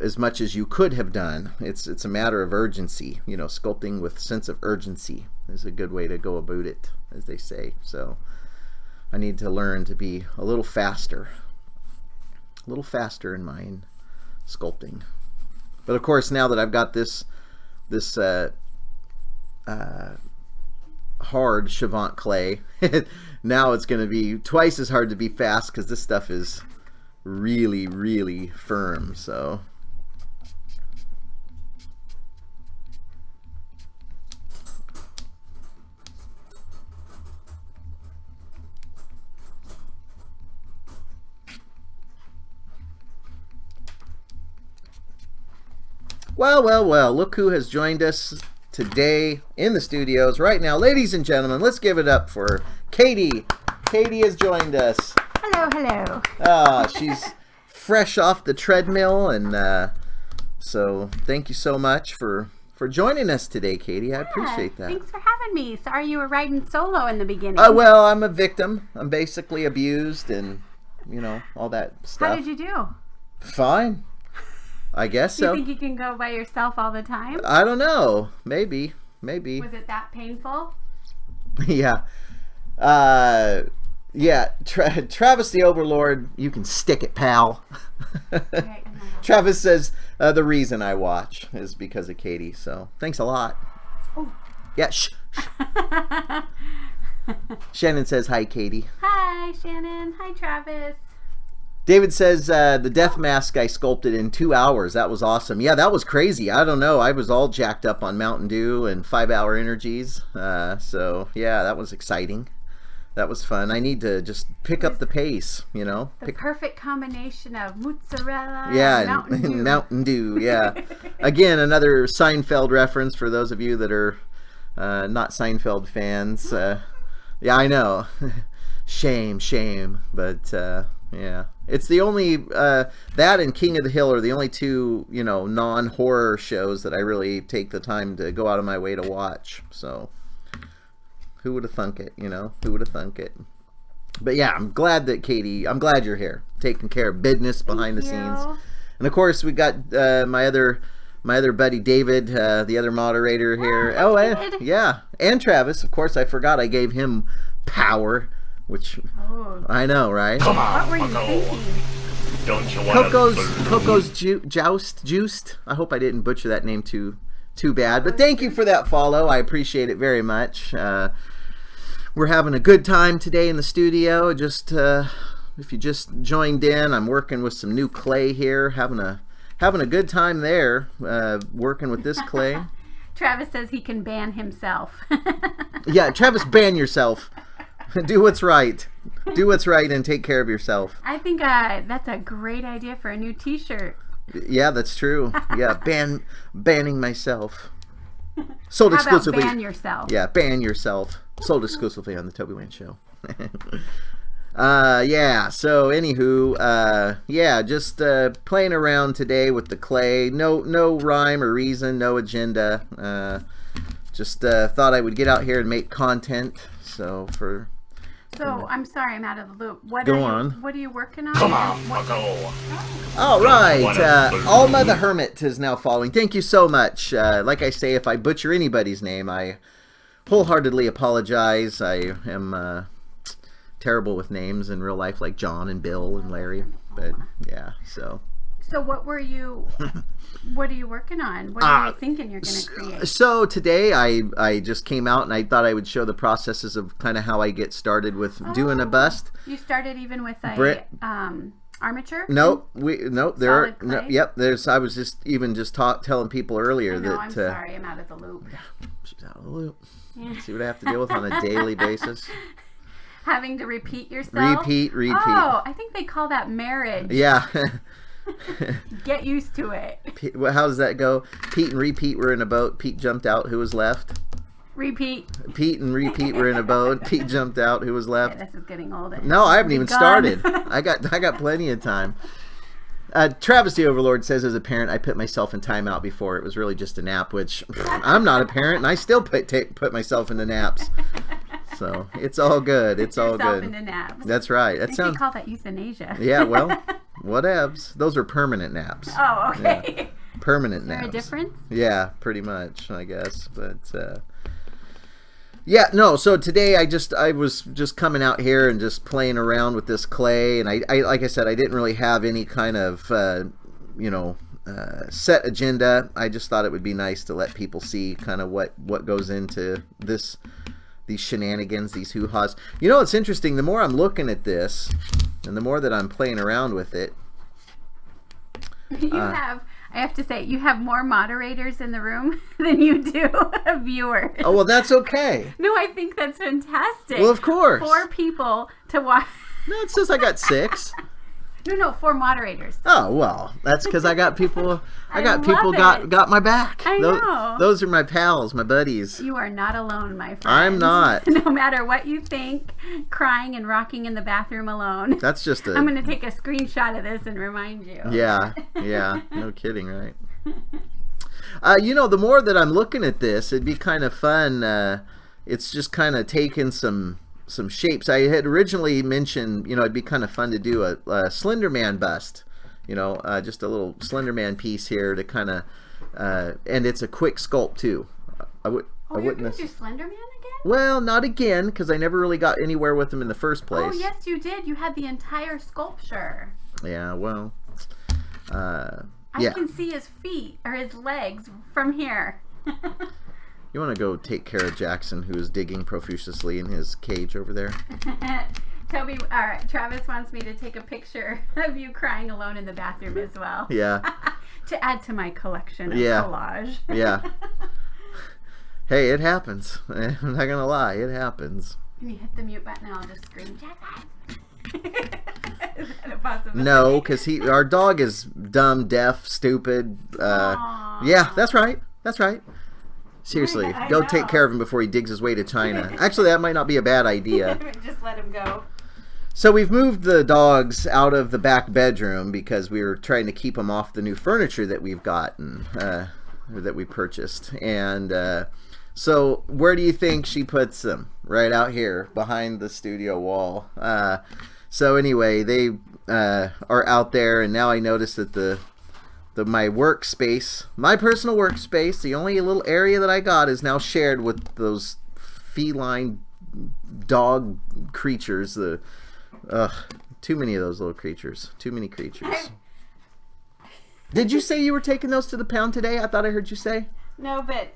as much as you could have done. It's a matter of urgency. Sculpting with sense of urgency is a good way to go about it, as they say. So I need to learn to be a little faster in my sculpting. But of course, now that I've got this hard Chavant clay, now it's going to be twice as hard to be fast because this stuff is really, really firm. So well, look who has joined us today in the studios right now. Ladies and gentlemen, let's give it up for Katie. Katie has joined us. Hello. She's fresh off the treadmill, and so thank you so much for joining us today, Katie. I appreciate that. Thanks for having me. Sorry you were riding solo in the beginning. Well, I'm a victim. I'm basically abused and, all that stuff. How did you do? Fine. I guess so. Do you think you can go by yourself all the time? I don't know. Maybe. Was it that painful? Yeah. Yeah, Travis the Overlord, you can stick it, pal. Okay, Travis says the reason I watch is because of Katie. So thanks a lot. Oh. Yeah. Shh. Shannon says hi, Katie. Hi, Shannon. Hi, Travis. David says the death mask I sculpted in 2 hours. That was awesome. Yeah, that was crazy. I don't know. I was all jacked up on Mountain Dew and 5-hour energies. So yeah, that was exciting. That was fun. I need to just pick up the pace, you know. The perfect combination of mozzarella and Mountain Dew. Yeah. Again, another Seinfeld reference for those of you that are not Seinfeld fans. Yeah, I know. Shame. But yeah, it's the only that and King of the Hill are the only two, you know, non-horror shows that I really take the time to go out of my way to watch. So who would have thunk it, you know? Who would have thunk it? But yeah, I'm glad that Katie, I'm glad you're here, taking care of business behind the scenes. And of course, we got my other buddy David, the other moderator here. Yeah, and Travis. Of course, I forgot I gave him power, which I know, right? Come on, what were you thinking? Don't you want Coco's Juiced. I hope I didn't butcher that name too bad. But thank you for that follow. I appreciate it very much. We're having a good time today in the studio. Just if you just joined in, I'm working with some new clay here. Having a good time there, working with this clay. Travis says he can ban himself. Yeah, Travis, ban yourself. Do what's right. Do what's right and take care of yourself. I think that's a great idea for a new T-shirt. Yeah, that's true. Yeah, banning myself. Sold How exclusively. About ban yourself. Yeah, ban yourself. Sold exclusively on the Toby Wayne Show. Yeah, so anywho, yeah, just playing around today with the clay. No rhyme or reason, no agenda. Just thought I would get out here and make content. So I'm sorry, I'm out of the loop. What Go are on. What are you working on? Come on, Bucko. All right, Alma the Hermit is now following. Thank you so much. Like I say, if I butcher anybody's name, I wholeheartedly apologize. I am terrible with names in real life, like John and Bill and Larry. But yeah, so what are you working on? What are you thinking you're going to create? So today I just came out and I thought I would show the processes of kind of how I get started with doing a bust. You started even with a armature? Nope. There Solid clay? yep, I was just telling people earlier that I'm sorry, I'm out of the loop. She's out of the loop. See what I have to deal with on a daily basis. Having to repeat yourself? Repeat. Oh, I think they call that marriage. Yeah. Get used to it. How does that go? Pete and Repeat were in a boat. Pete jumped out. Who was left? Repeat. Pete and Repeat were in a boat. Pete jumped out. Who was left? Okay, this is getting older. No, I haven't even started. I got plenty of time. Travis the Overlord says, as a parent, I put myself in timeout before. It was really just a nap, which I'm not a parent, and I still put myself into naps. So it's all good. It's all good. Into naps. That's right. I think they call that euthanasia. Yeah, well, whatevs. Those are permanent naps. Oh, okay. Yeah. Permanent naps. Is there a difference? Yeah, pretty much, I guess. But yeah, no. So today I was just coming out here and just playing around with this clay, and I like I said, I didn't really have any kind of set agenda. I just thought it would be nice to let people see kind of what goes into these shenanigans, these hoo-has. You know, it's interesting. The more I'm looking at this, and the more that I'm playing around with it, I have to say, you have more moderators in the room than you do viewers. Oh, well, that's okay. No, I think that's fantastic. Well, of course. 4 people to watch. No, it says I got 6. No, 4 moderators. Oh, well, that's because I got people. got my back. I know. Those are my pals, my buddies. You are not alone, my friend. I'm not. No matter what you think, crying and rocking in the bathroom alone. That's just I'm going to take a screenshot of this and remind you. Yeah. No kidding, right? The more that I'm looking at this, it'd be kind of fun. It's just kind of taking some shapes. I had originally mentioned, it'd be kind of fun to do a Slender Man bust, just a little Slender Man piece here to kind of, and it's a quick sculpt too. I wouldn't you're gonna do Slender Man again? Well, not again, because I never really got anywhere with him in the first place. Oh, yes, you did. You had the entire sculpture. Yeah, well, I can see his feet or his legs from here. You want to go take care of Jackson, who is digging profusely in his cage over there? Travis wants me to take a picture of you crying alone in the bathroom as well. Yeah. To add to my collection of collage. Yeah. Hey, it happens. I'm not going to lie. It happens. When you hit the mute button, I'll just scream, Jackson! Is that a possibility? No, because our dog is dumb, deaf, stupid. Yeah, that's right. That's right. Seriously, go take care of him before he digs his way to China. Actually, that might not be a bad idea. Just let him go. So we've moved the dogs out of the back bedroom because we were trying to keep them off the new furniture that we've gotten, or that we purchased. And so where do you think she puts them? Right out here behind the studio wall. So anyway, they are out there, and now I notice that my workspace, my personal workspace, the only little area that I got is now shared with those feline dog creatures. Too many of those little creatures. Too many creatures. Did you say you were taking those to the pound today? I thought I heard you say. No, but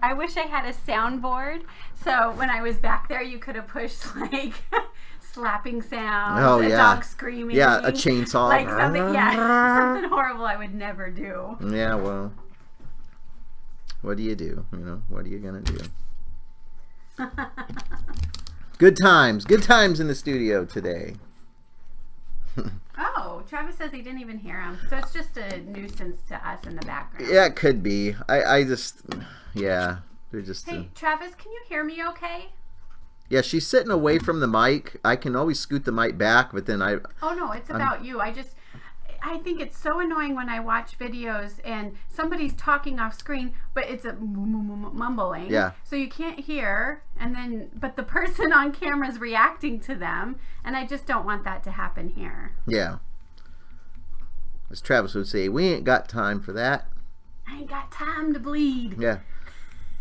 I wish I had a soundboard, so when I was back there, you could have pushed like slapping sounds, a dog screaming, a chainsaw, like something horrible I would never do. Yeah, well, what do you do? What are you gonna do? Good times in the studio today. Oh, Travis says he didn't even hear him, so it's just a nuisance to us in the background. Yeah, it could be. They're just. Hey, Travis, can you hear me okay? Yeah, she's sitting away from the mic. I can always scoot the mic back, but then Oh no, it's about you. I think it's so annoying when I watch videos and somebody's talking off screen, but it's a mumbling. Yeah. So you can't hear, but the person on camera is reacting to them, and I just don't want that to happen here. Yeah. As Travis would say, we ain't got time for that. I ain't got time to bleed. Yeah.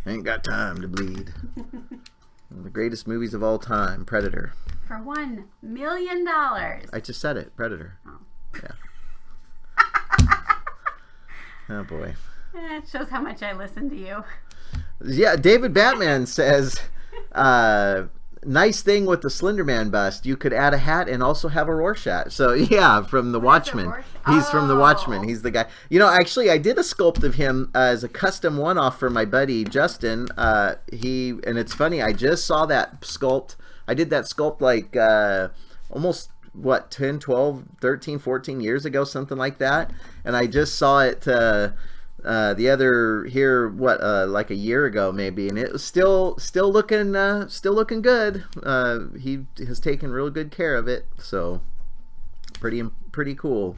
I ain't got time to bleed. One of the greatest movies of all time, Predator. For $1 million. I just said it, Predator. Oh. Yeah. Oh boy. It shows how much I listen to you. Yeah, David Batman says, nice thing with the Slender Man bust, you could add a hat and also have a Rorschach. So yeah, from The Watchmen. He's from The Watchmen. He's the guy. Actually, I did a sculpt of him as a custom one-off for my buddy Justin. And it's funny, I just saw that sculpt. I did that sculpt like almost 10, 12, 13, 14 years ago, something like that. And I just saw it the other here, like a year ago maybe, and it was still looking good. He has taken real good care of it, so pretty cool.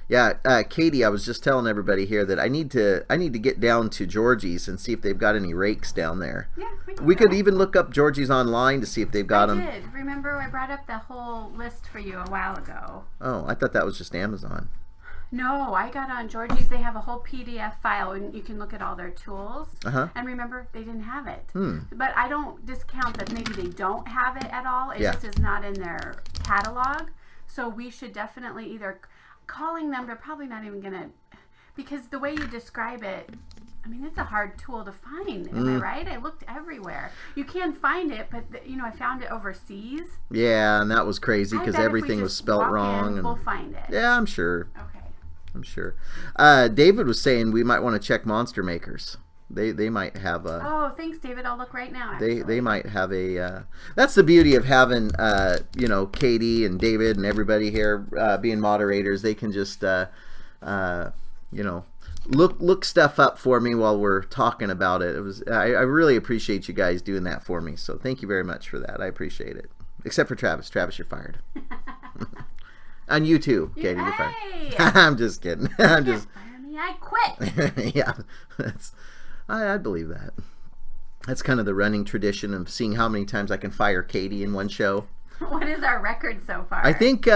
Yeah, Katie, I was just telling everybody here that I need to get down to Georgie's and see if they've got any rakes down there. Yeah, we could even look up Georgie's online to see if they've got them. I did. Remember, I brought up the whole list for you a while ago. Oh, I thought that was just Amazon. No, I got on Georgie's. They have a whole PDF file, and you can look at all their tools. And remember, they didn't have it. But I don't discount that maybe they don't have it at all. It just is not in their catalog. So we should definitely either calling them. They're probably not even gonna, because the way you describe it, I mean, it's a hard tool to find. Am I right? I looked everywhere. You can find it, but I found it overseas. Yeah, and that was crazy because everything was spelt wrong. We'll find it. Yeah, I'm sure. Okay. I'm sure. David was saying we might want to check Monster Makers. They might have a. Oh, thanks, David. I'll look right now. Actually. They might have a. That's the beauty of having Katie and David and everybody here being moderators. They can just look stuff up for me while we're talking about it. I really appreciate you guys doing that for me. So thank you very much for that. I appreciate it. Except for Travis. Travis, you're fired. And you too, Katie. You're fired. I'm just kidding. Fire me. I quit. Yeah, I believe that. That's kind of the running tradition of seeing how many times I can fire Katie in one show. What is our record so far? I think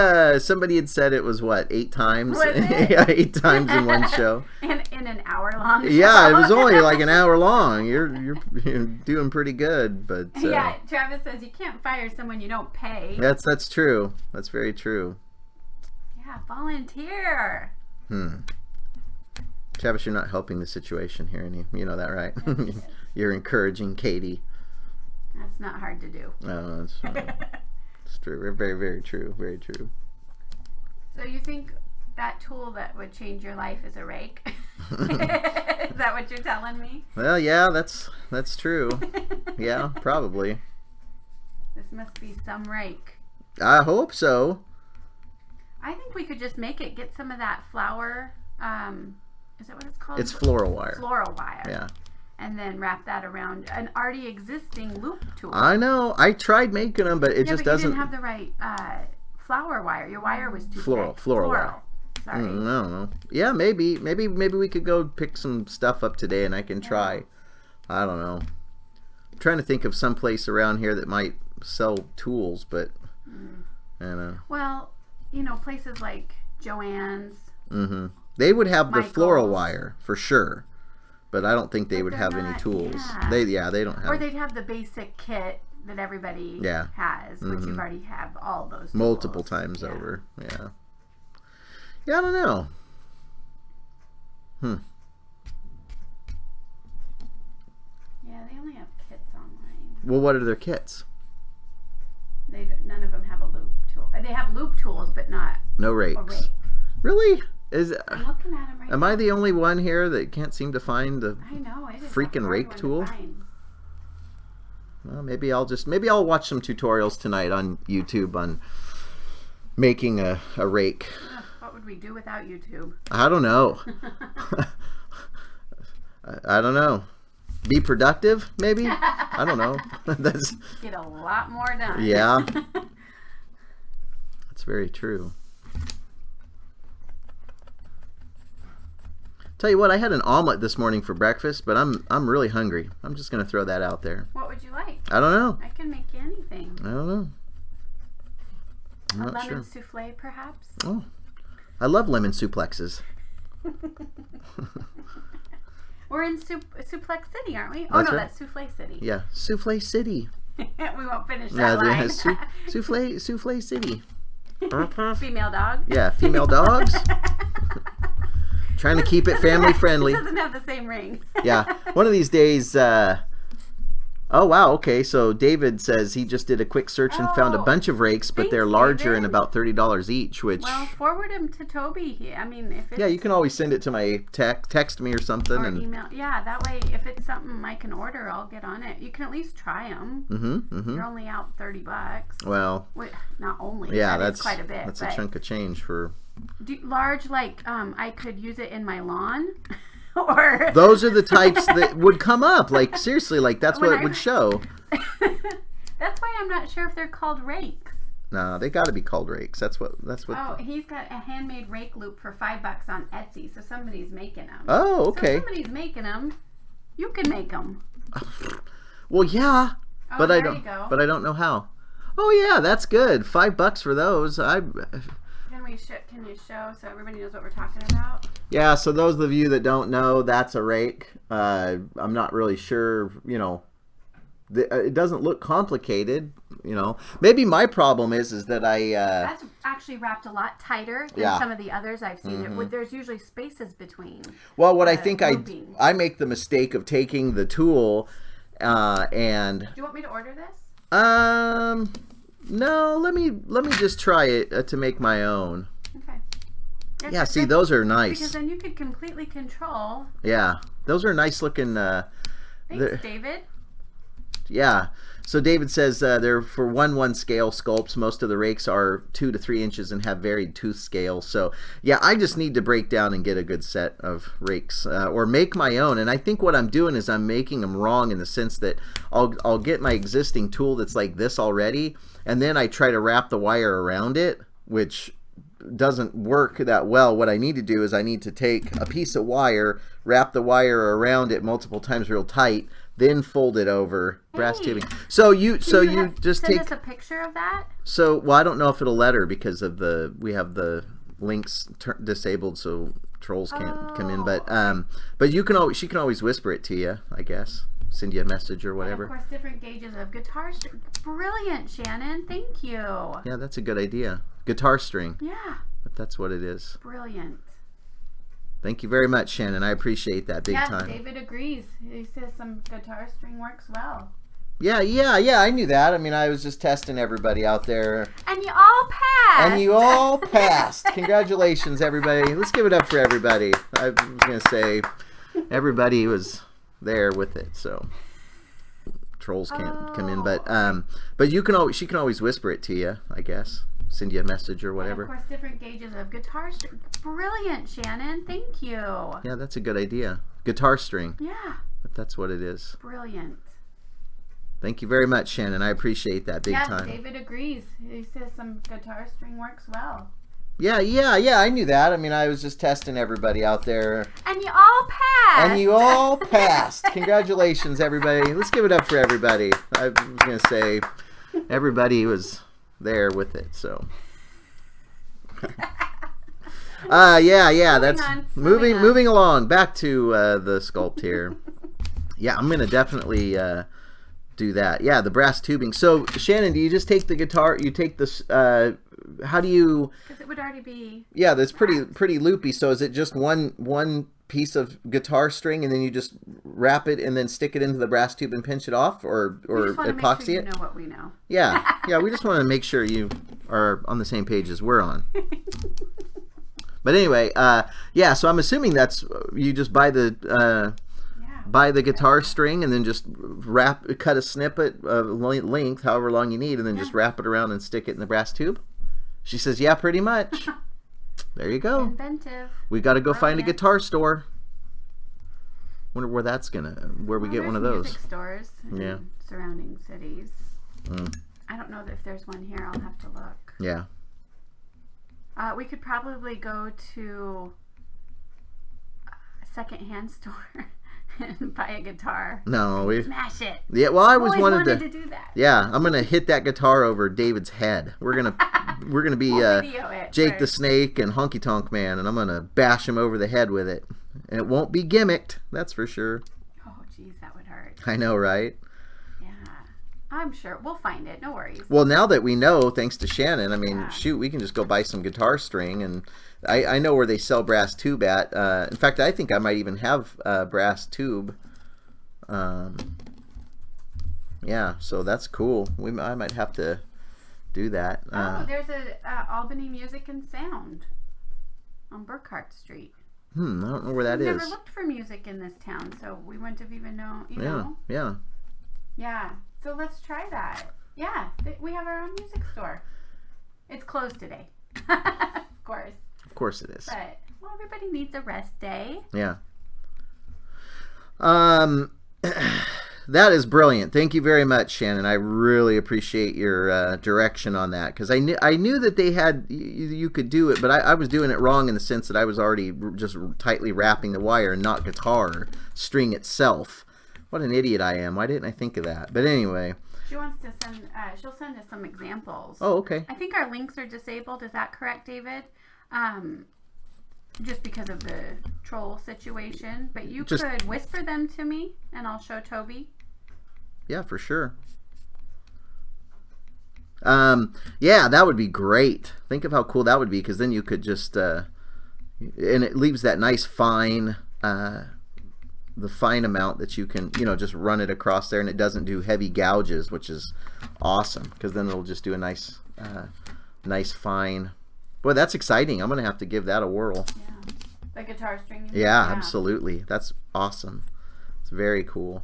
somebody had said it was, what, 8 times? Was it? Yeah, 8 times in one show. In an hour-long show? Yeah, it was only like an hour long. You're doing pretty good, but... yeah, Travis says you can't fire someone you don't pay. That's true. That's very true. Yeah, volunteer. Travis, you're not helping the situation here, and you know that, right? You're encouraging Katie. That's not hard to do. No, it's true. Very, very true. Very true. So you think that tool that would change your life is a rake? Is that what you're telling me? Well, yeah, that's true. Yeah, probably. This must be some rake. I hope so. I think we could just make it. Get some of that flower. Is that what it's called? It's floral wire. Floral wire. Yeah. And then wrap that around an already existing loop tool. I know. I tried making them, but it just doesn't. You didn't have the right flower wire. Your wire was too thick. Floral wire. Sorry. I don't know. Yeah, maybe we could go pick some stuff up today, and I can try. I don't know. I'm trying to think of some place around here that might sell tools, but I don't know. Well, places like Joann's. They would have Michael's. the floral wire for sure, but I don't think they would have any tools. Yeah. They don't have. Or they'd have the basic kit that everybody has, which you've already have all those tools. Multiple times over. Yeah. Yeah, I don't know. Yeah, they only have kits online. Well, what are their kits? None of them have a loop tool. They have loop tools, but not No rakes. a rake. Really? I'm looking at them right now. Am I the only one here that can't seem to find the I know, it is freaking a hard rake one to tool? find. Well, maybe I'll watch some tutorials tonight on YouTube on making a rake. What would we do without YouTube? I don't know. I don't know. Be productive, maybe? I don't know. That's Get a lot more done. Yeah. That's very true. Tell you what, I had an omelet this morning for breakfast, but I'm really hungry. I'm just going to throw that out there. What would you like? I don't know. I can make you anything. I don't know. I'm A not lemon sure. souffle, perhaps? Oh, I love lemon suplexes. We're in Suplex City, aren't we? Oh, That's no, right. that's Souffle City. Yeah, Souffle City. We won't finish that line. Souffle City. Female dog. Yeah, female dogs. Trying to keep it family friendly. It doesn't have the same ring. Yeah, one of these days. Oh wow, okay. So David says he just did a quick search and found a bunch of rakes, but they're thanks, larger David. and about $30 each. Which Well, forward them to Toby. I mean, if it's... yeah, you can always send it to my text me or something, Or and email. Yeah, that way, if it's something I can order, I'll get on it. You can at least try them. You're only out $30. well, Wait, not only. yeah, that is that's quite a bit. That's a but chunk of change for. large, like I could use it in my lawn, or Those are the types that would come up. Like seriously, like that's what it would show. That's why I'm not sure if they're called rakes. No, they got to be called rakes. That's what. Oh, he's got a handmade rake loop for $5 on Etsy, so somebody's making them. Oh, okay. So if somebody's making them, you can make them. Well, yeah, Oh, but I there don't. you go. But I don't know how. Oh yeah, that's good. $5 for those. Can you show so everybody knows what we're talking about? Yeah. So those of you that don't know, that's a rake. I'm not really sure. It doesn't look complicated. Maybe my problem is that That's actually wrapped a lot tighter than Yeah. some of the others I've seen. There's usually spaces between. Well, what I think looping. I make the mistake of taking the tool and Do you want me to order this? no, let me just try it to make my own. Okay. Yeah, see, those are nice. Because then you could completely control. Yeah, those are nice looking. Thanks, David. Yeah. So David says they're for 1/1 scale sculpts. Most of the rakes are 2 to 3 inches and have varied tooth scales. So yeah, I just need to break down and get a good set of rakes or make my own. And I think what I'm doing is I'm making them wrong in the sense that I'll get my existing tool that's like this already, and then I try to wrap the wire around it, which doesn't work that well. What I need to do is I need to take a piece of wire, wrap the wire around it multiple times real tight, then fold it over brass tubing. So you just send take us a picture of that. So well, I don't know if it'll let her because of we have the links disabled, so trolls can't come in. But she can always whisper it to you, I guess. Send you a message or whatever. And of course, different gauges of guitar string. Brilliant, Shannon. Thank you. Yeah, that's a good idea. Guitar string. Yeah. But that's what it is. Brilliant. Thank you very much, Shannon. I appreciate that big time. Yeah, David agrees. He says some guitar string works well. Yeah, I knew that. I mean, I was just testing everybody out there. And you all passed. Congratulations, everybody. Let's give it up for everybody. I was going to say everybody was there with it, so trolls can't come in. But she can always whisper it to you, I guess. Send you a message or whatever. And of course, different gauges of guitar string. Brilliant, Shannon. Thank you. Yeah, that's a good idea. Guitar string. Yeah. But that's what it is. Brilliant. Thank you very much, Shannon. I appreciate that big time. Yeah, David agrees. He says some guitar string works well. Yeah, I knew that. I mean, I was just testing everybody out there. And you all passed. Congratulations, everybody. Let's give it up for everybody. I was going to say everybody was there with it, so. That's moving along. Back to the sculpt here. Yeah, I'm going to definitely do that. Yeah, the brass tubing. So, Shannon, do you just take the guitar, you take this, how do you... Because it would already be... Yeah, that's pretty loopy. So is it just one piece of guitar string and then you just wrap it and then stick it into the brass tube and pinch it off or epoxy it? You know what we know. Yeah, we just want to make sure you are on the same page as we're on. But anyway, so I'm assuming that's, you just buy the guitar string and then just cut a snippet of length, however long you need, and then just wrap it around and stick it in the brass tube? She says, yeah, pretty much. There you go. Inventive. We got to go find a guitar store. Wonder where that's where we get one of those. Music stores in surrounding cities. I don't know if there's one here. I'll have to look. Yeah. We could probably go to a secondhand store and buy a guitar. No, we smash it. Yeah, well, I always wanted to do that. Yeah, I'm gonna hit that guitar over David's head. We're gonna be Jake the Snake and Honky Tonk Man, and I'm gonna bash him over the head with it, and it won't be gimmicked. That's for sure. Oh, geez, that would hurt. I know, right? Yeah, I'm sure we'll find it. No worries. Well, now that we know, thanks to Shannon, I mean, shoot, we can just go buy some guitar string and. I know where they sell brass tube at. In fact, I think I might even have brass tube. Yeah, so that's cool. I might have to do that. There's a Albany Music and Sound on Burkhart Street. I don't know where that is. I've never looked for music in this town, so we wouldn't have even known. You know. Yeah. So let's try that. Yeah, we have our own music store. It's closed today, of course. Of course it is. But everybody needs a rest day. Yeah. That is brilliant. Thank you very much, Shannon. I really appreciate your direction on that because I knew that they had you could do it, but I was doing it wrong in the sense that I was already just tightly wrapping the wire and not guitar string itself. What an idiot I am. Why didn't I think of that? But anyway. She wants to send. She'll send us some examples. Oh, okay. I think our links are disabled. Is that correct, David? Just because of the troll situation. But you could whisper them to me, and I'll show Toby. Yeah, for sure. Yeah, that would be great. Think of how cool that would be, because then you could just, and it leaves that nice fine, the fine amount that you can, just run it across there, and it doesn't do heavy gouges, which is awesome, because then it'll just do a nice, nice fine. Boy, that's exciting. I'm going to have to give that a whirl. Yeah. The guitar string. Yeah, absolutely. That's awesome. It's very cool.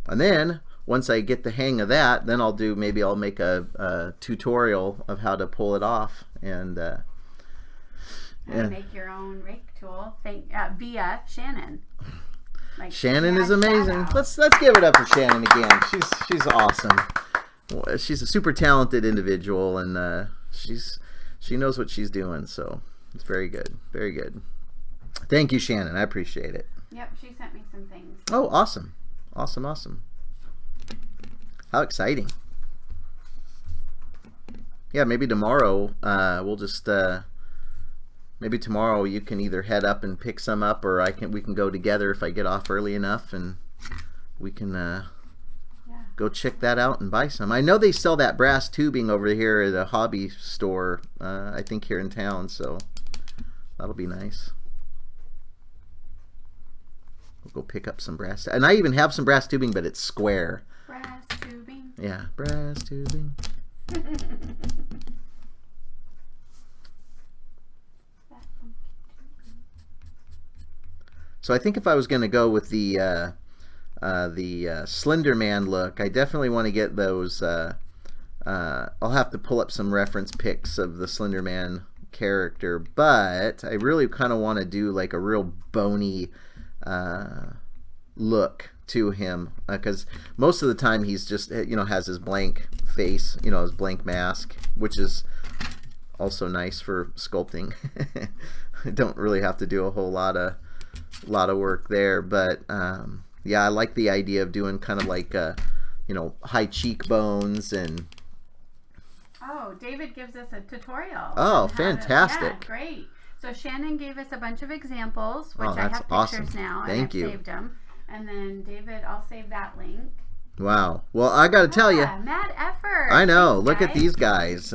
And then, once I get the hang of that, then maybe I'll make a tutorial of how to pull it off. And make your own rake tool via Shannon. Shannon is amazing. Let's give it up for Shannon again. She's awesome. She's a super talented individual, and she knows what she's doing, so it's very good. Very good. Thank you, Shannon. I appreciate it. Yep, she sent me some things. Oh, awesome. Awesome, awesome. How exciting. Yeah, maybe tomorrow we'll just maybe tomorrow you can either head up and pick some up, or we can go together if I get off early enough, and we can go check that out and buy some. I know they sell that brass tubing over here at a hobby store, I think here in town, so that'll be nice. We'll go pick up some brass. And I even have some brass tubing, but it's square. Brass tubing. Yeah, brass tubing. So I think if I was going to go with the Slender Man look, I definitely want to get those. I'll have to pull up some reference pics of the Slender Man character, but I really kind of want to do like a real bony look to him, because most of the time he's just, you know, has his blank face, you know, his blank mask, which is also nice for sculpting. I don't really have to do a whole lot of work there, but yeah, I like the idea of doing kind of like you know, high cheekbones. And oh, David gives us a tutorial. Oh, fantastic. Yeah, great. So Shannon gave us a bunch of examples, which Oh, I that's have pictures awesome. now, Thank and you. I've saved them. And then David, I'll save that link. Wow. Well, I got to tell you, mad effort. I know. Thanks, Look guys. at these guys.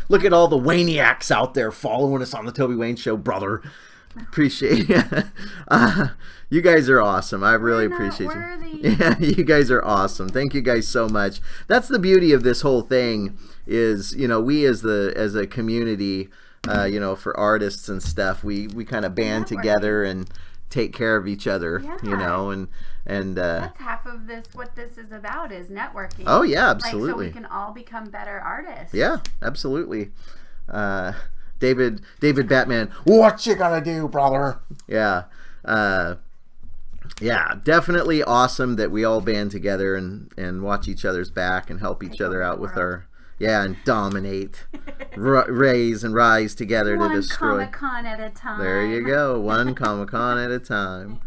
Look at all the Wayniacs out there following us on the Toby Wayne Show, brother. Appreciate it. You guys are awesome. I really appreciate you. Yeah, you guys are awesome. Thank you guys so much. That's the beauty of this whole thing is, you know, we as a community, you know, for artists and stuff, we kind of band together and take care of each other, you know, and that's half of this. What this is about is networking. Oh yeah, absolutely. Like, so we can all become better artists. Yeah, absolutely. David Batman, what you gonna do, brother? Yeah. Yeah, definitely awesome that we all band together and watch each other's back and help each other out with our, and dominate, raise and rise together to destroy. One Comic-Con at a time. There you go, one Comic-Con at a time.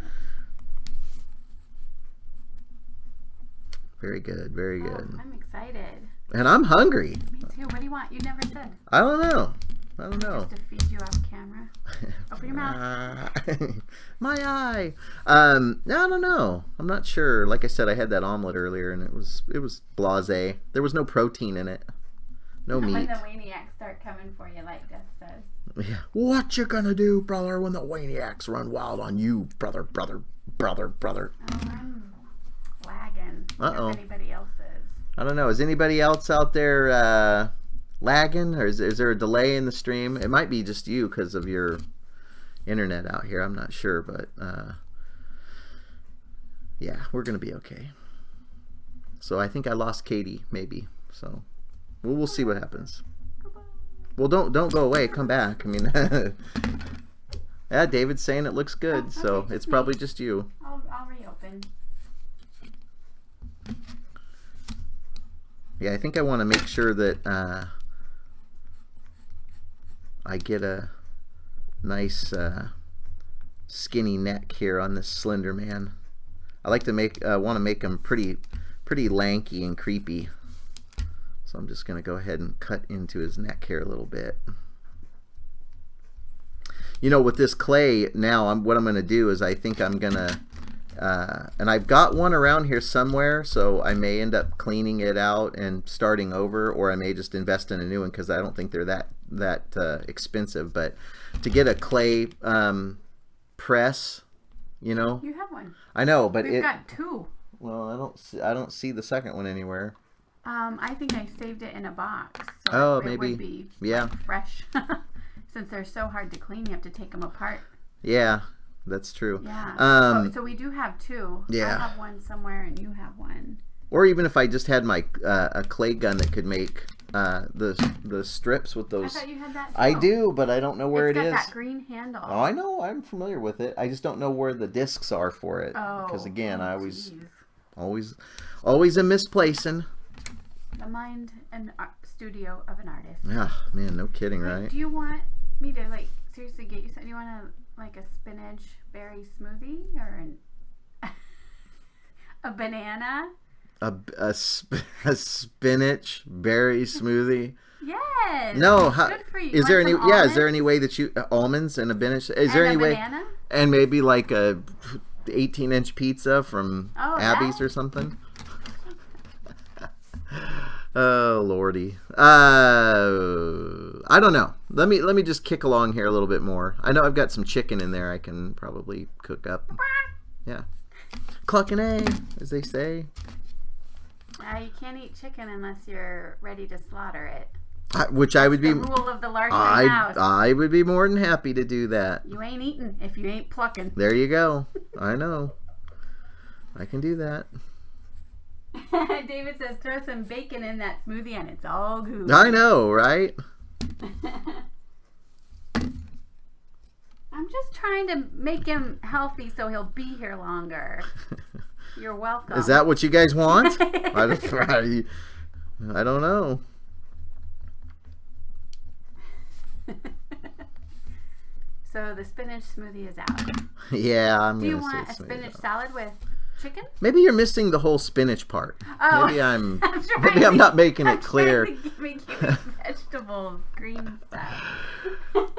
Very good, very good. I'm excited. And I'm hungry. Me too. What do you want? You never said. I don't know. Just to feed you off camera. Open your mouth. My eye. I don't know. I'm not sure. Like I said, I had that omelet earlier, and it was blasé. There was no protein in it. No meat. When the Wayniacs start coming for you, like Death says. Yeah. What you gonna do, brother, when the Wayniacs run wild on you, brother? Oh, I'm lagging. Uh-oh. If anybody else is. I don't know. Is anybody else out there lagging, or is there a delay in the stream? It might be just you because of your internet out here. I'm not sure, but yeah, we're gonna be okay. So I think I lost Katie, maybe. So we'll see what happens. Well, don't go away. Come back. I mean, yeah, David's saying it looks good, okay, so it's probably just you. I'll reopen. Yeah, I think I want to make sure that I get a nice skinny neck here on this Slender Man. I like to want to make him pretty lanky and creepy. So I'm just going to go ahead and cut into his neck here a little bit. You know, with this clay now, what I'm going to do is I think I'm going to, and I've got one around here somewhere, so I may end up cleaning it out and starting over, or I may just invest in a new one because I don't think they're that expensive. But to get a clay press, you know. You have one. I know, but We've got two. Well, I don't see the second one anywhere. I think I saved it in a box. So Oh, it maybe. Would be Yeah. like, fresh. Since they're so hard to clean, you have to take them apart. Yeah, that's true. Yeah. So we do have two. Yeah. I have one somewhere, and you have one. Or even if I just had my a clay gun that could make the strips with those. I thought you had that too. I do, but I don't know where it's it is. got that green handle. Oh, I know. I'm familiar with it. I just don't know where the discs are for it. Oh. Because again, I geez. always a misplacing. The mind and studio of an artist. Yeah, man, no kidding, Wait, right? do you want me to seriously get you something? Do you want to like a spinach berry smoothie or a banana? A spinach berry smoothie. Yes. No, good for you. Is there any? Almonds? Yeah, is there any way that you almonds and a spinach? Is there any way? Banana? And maybe like a 18-inch pizza from Abby's that? or something. Oh lordy. I don't know. Let me just kick along here a little bit more. I know I've got some chicken in there I can probably cook up. Yeah. Cluck an A, as they say. You can't eat chicken unless you're ready to slaughter it. Which I would be. The rule of the Larson house. I would be more than happy to do that. You ain't eating if you ain't plucking. There you go. I know. I can do that. David says throw some bacon in that smoothie and it's all good. I know, right? I'm just trying to make him healthy so he'll be here longer. You're welcome. Is that what you guys want? I don't know. So the spinach smoothie is out. Yeah, I'm. Do you want a spinach salad with chicken? Maybe you're missing the whole spinach part. Oh, maybe I'm not making it clear. I'm trying to make you eat vegetables, green stuff.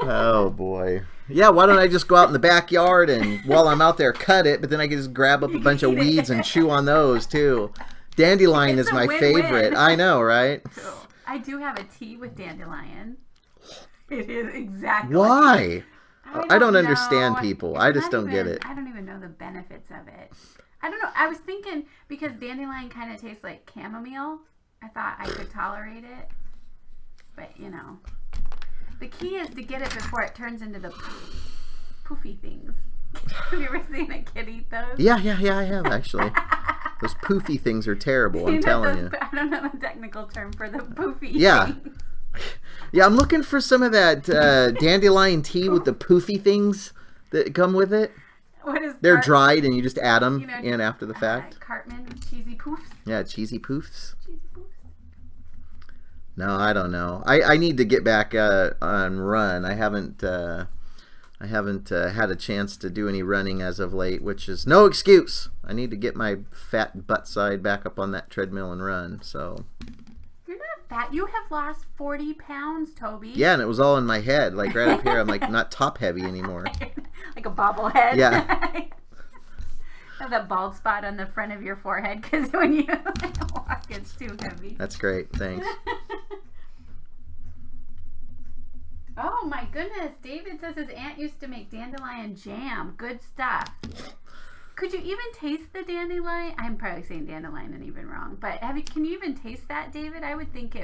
Oh boy. Yeah, why don't I just go out in the backyard and while I'm out there cut it, but then I can just grab up a bunch of weeds and chew on those too. Dandelion is my favorite. I know, right? I do have a tea with dandelion. It is exactly. Why? I don't know. understand people. I just don't get it. I don't even know the benefits of it. I don't know. I was thinking because dandelion kind of tastes like chamomile. I thought I could tolerate it. But, you know. The key is to get it before it turns into the poofy things. Have you ever seen a kid eat those? Yeah, I have actually. Those poofy things are terrible, I'm telling you. I don't know the technical term for the poofy Yeah. things. Yeah, I'm looking for some of that dandelion tea with the poofy things that come with it. What is They're dried and you just add them in after the fact. Cartman cheesy poofs. Yeah, cheesy poofs. Cheesy poofs. No, I don't know. I need to get back on run. I haven't had a chance to do any running as of late, which is no excuse. I need to get my fat butt side back up on that treadmill and run. So. You're not fat. You have lost 40 pounds, Toby. Yeah, and it was all in my head, like right up here. I'm like not top heavy anymore. Like a bobblehead. Yeah. Have that bald spot on the front of your forehead because when you walk, it's too heavy. That's great. Thanks. Oh my goodness. David says his aunt used to make dandelion jam. Good stuff. Could you even taste the dandelion? I'm probably saying dandelion and even wrong. But can you even taste that, David? I would think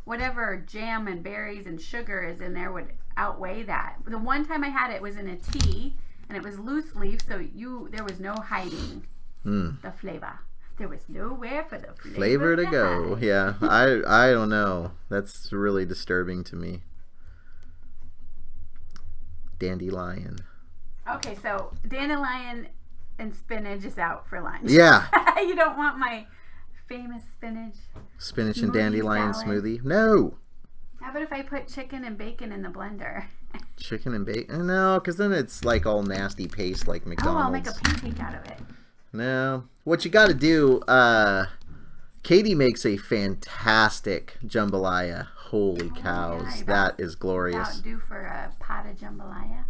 whatever jam and berries and sugar is in there would outweigh that. The one time I had it was in a tea and it was loose leaf, so there was no hiding the flavor. There was nowhere for the flavor to go. hide. Yeah, I don't know. That's really disturbing to me. Dandelion. Okay, so dandelion and spinach is out for lunch. Yeah. You don't want my famous spinach and dandelion salad? smoothie? No. How about if I put chicken and bacon in the blender? Chicken and bacon? No, because then it's like all nasty paste like McDonald's. Oh, I'll make a pancake out of it. No. What you got to do, Katie makes a fantastic jambalaya. Holy cows. Yeah, that is glorious. About due for a pot of jambalaya.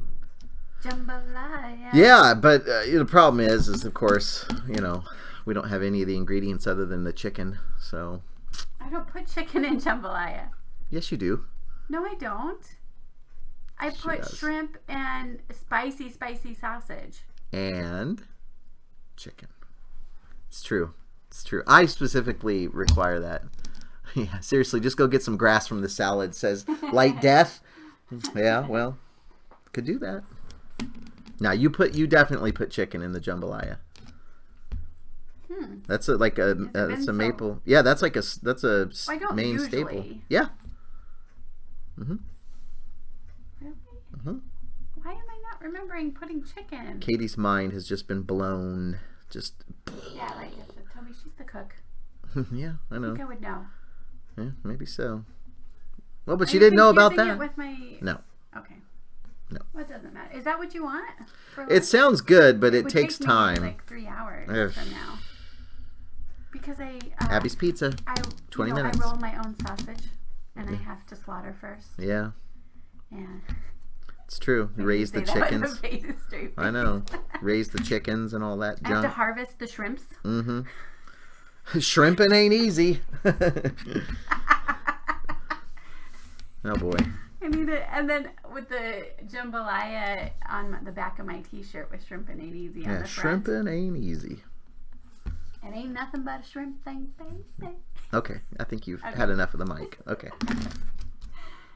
Jambalaya. Yeah, but the problem is of course, we don't have any of the ingredients other than the chicken, so. I don't put chicken in jambalaya. Yes, you do. No, I don't. I put shrimp and spicy sausage. And chicken. It's true. I specifically require that. Yeah, seriously, just go get some grass from the salad. It says light death. Yeah, well, could do that. Now you definitely put chicken in the jambalaya. That's that's a maple. Yeah, that's a main usually. staple. Yeah. Really? Why am I not remembering putting chicken? Katie's mind has just been blown. Yeah, like I said, Toby, she's the cook. Yeah, I know. I think I would know. Yeah, maybe so. Well, but she didn't know about that. It with my... No. Okay. No. What doesn't matter? Is that what you want? It sounds good, but it would takes take time. Me like 3 hours from now. Because Abby's Pizza. 20 minutes. I roll my own sausage, and I have to slaughter first. Yeah. Yeah. It's true. Raise the chickens. I know. Raise the chickens and all that junk. I have to harvest the shrimps. Mm-hmm. Shrimping ain't easy. Oh boy. I need it. And then with the jambalaya on the back of my t-shirt with shrimping ain't easy on the front. Shrimping ain't easy. It ain't nothing but a shrimp thing, baby. Okay. I think you've had enough of the mic. Okay.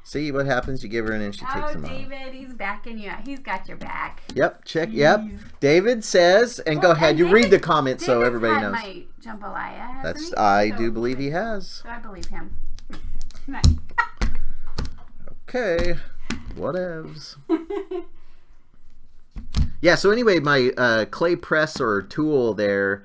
See what happens? You give her an inch, she takes them out. Oh, David, he's backing you. He's got your back. Yep, check. Yep. David says, and go ahead. You read the comments so everybody knows. My jambalaya, That's. I do believe he has. So I believe him. Nice. Okay. Whatevs. Yeah. So anyway, my clay press or tool there.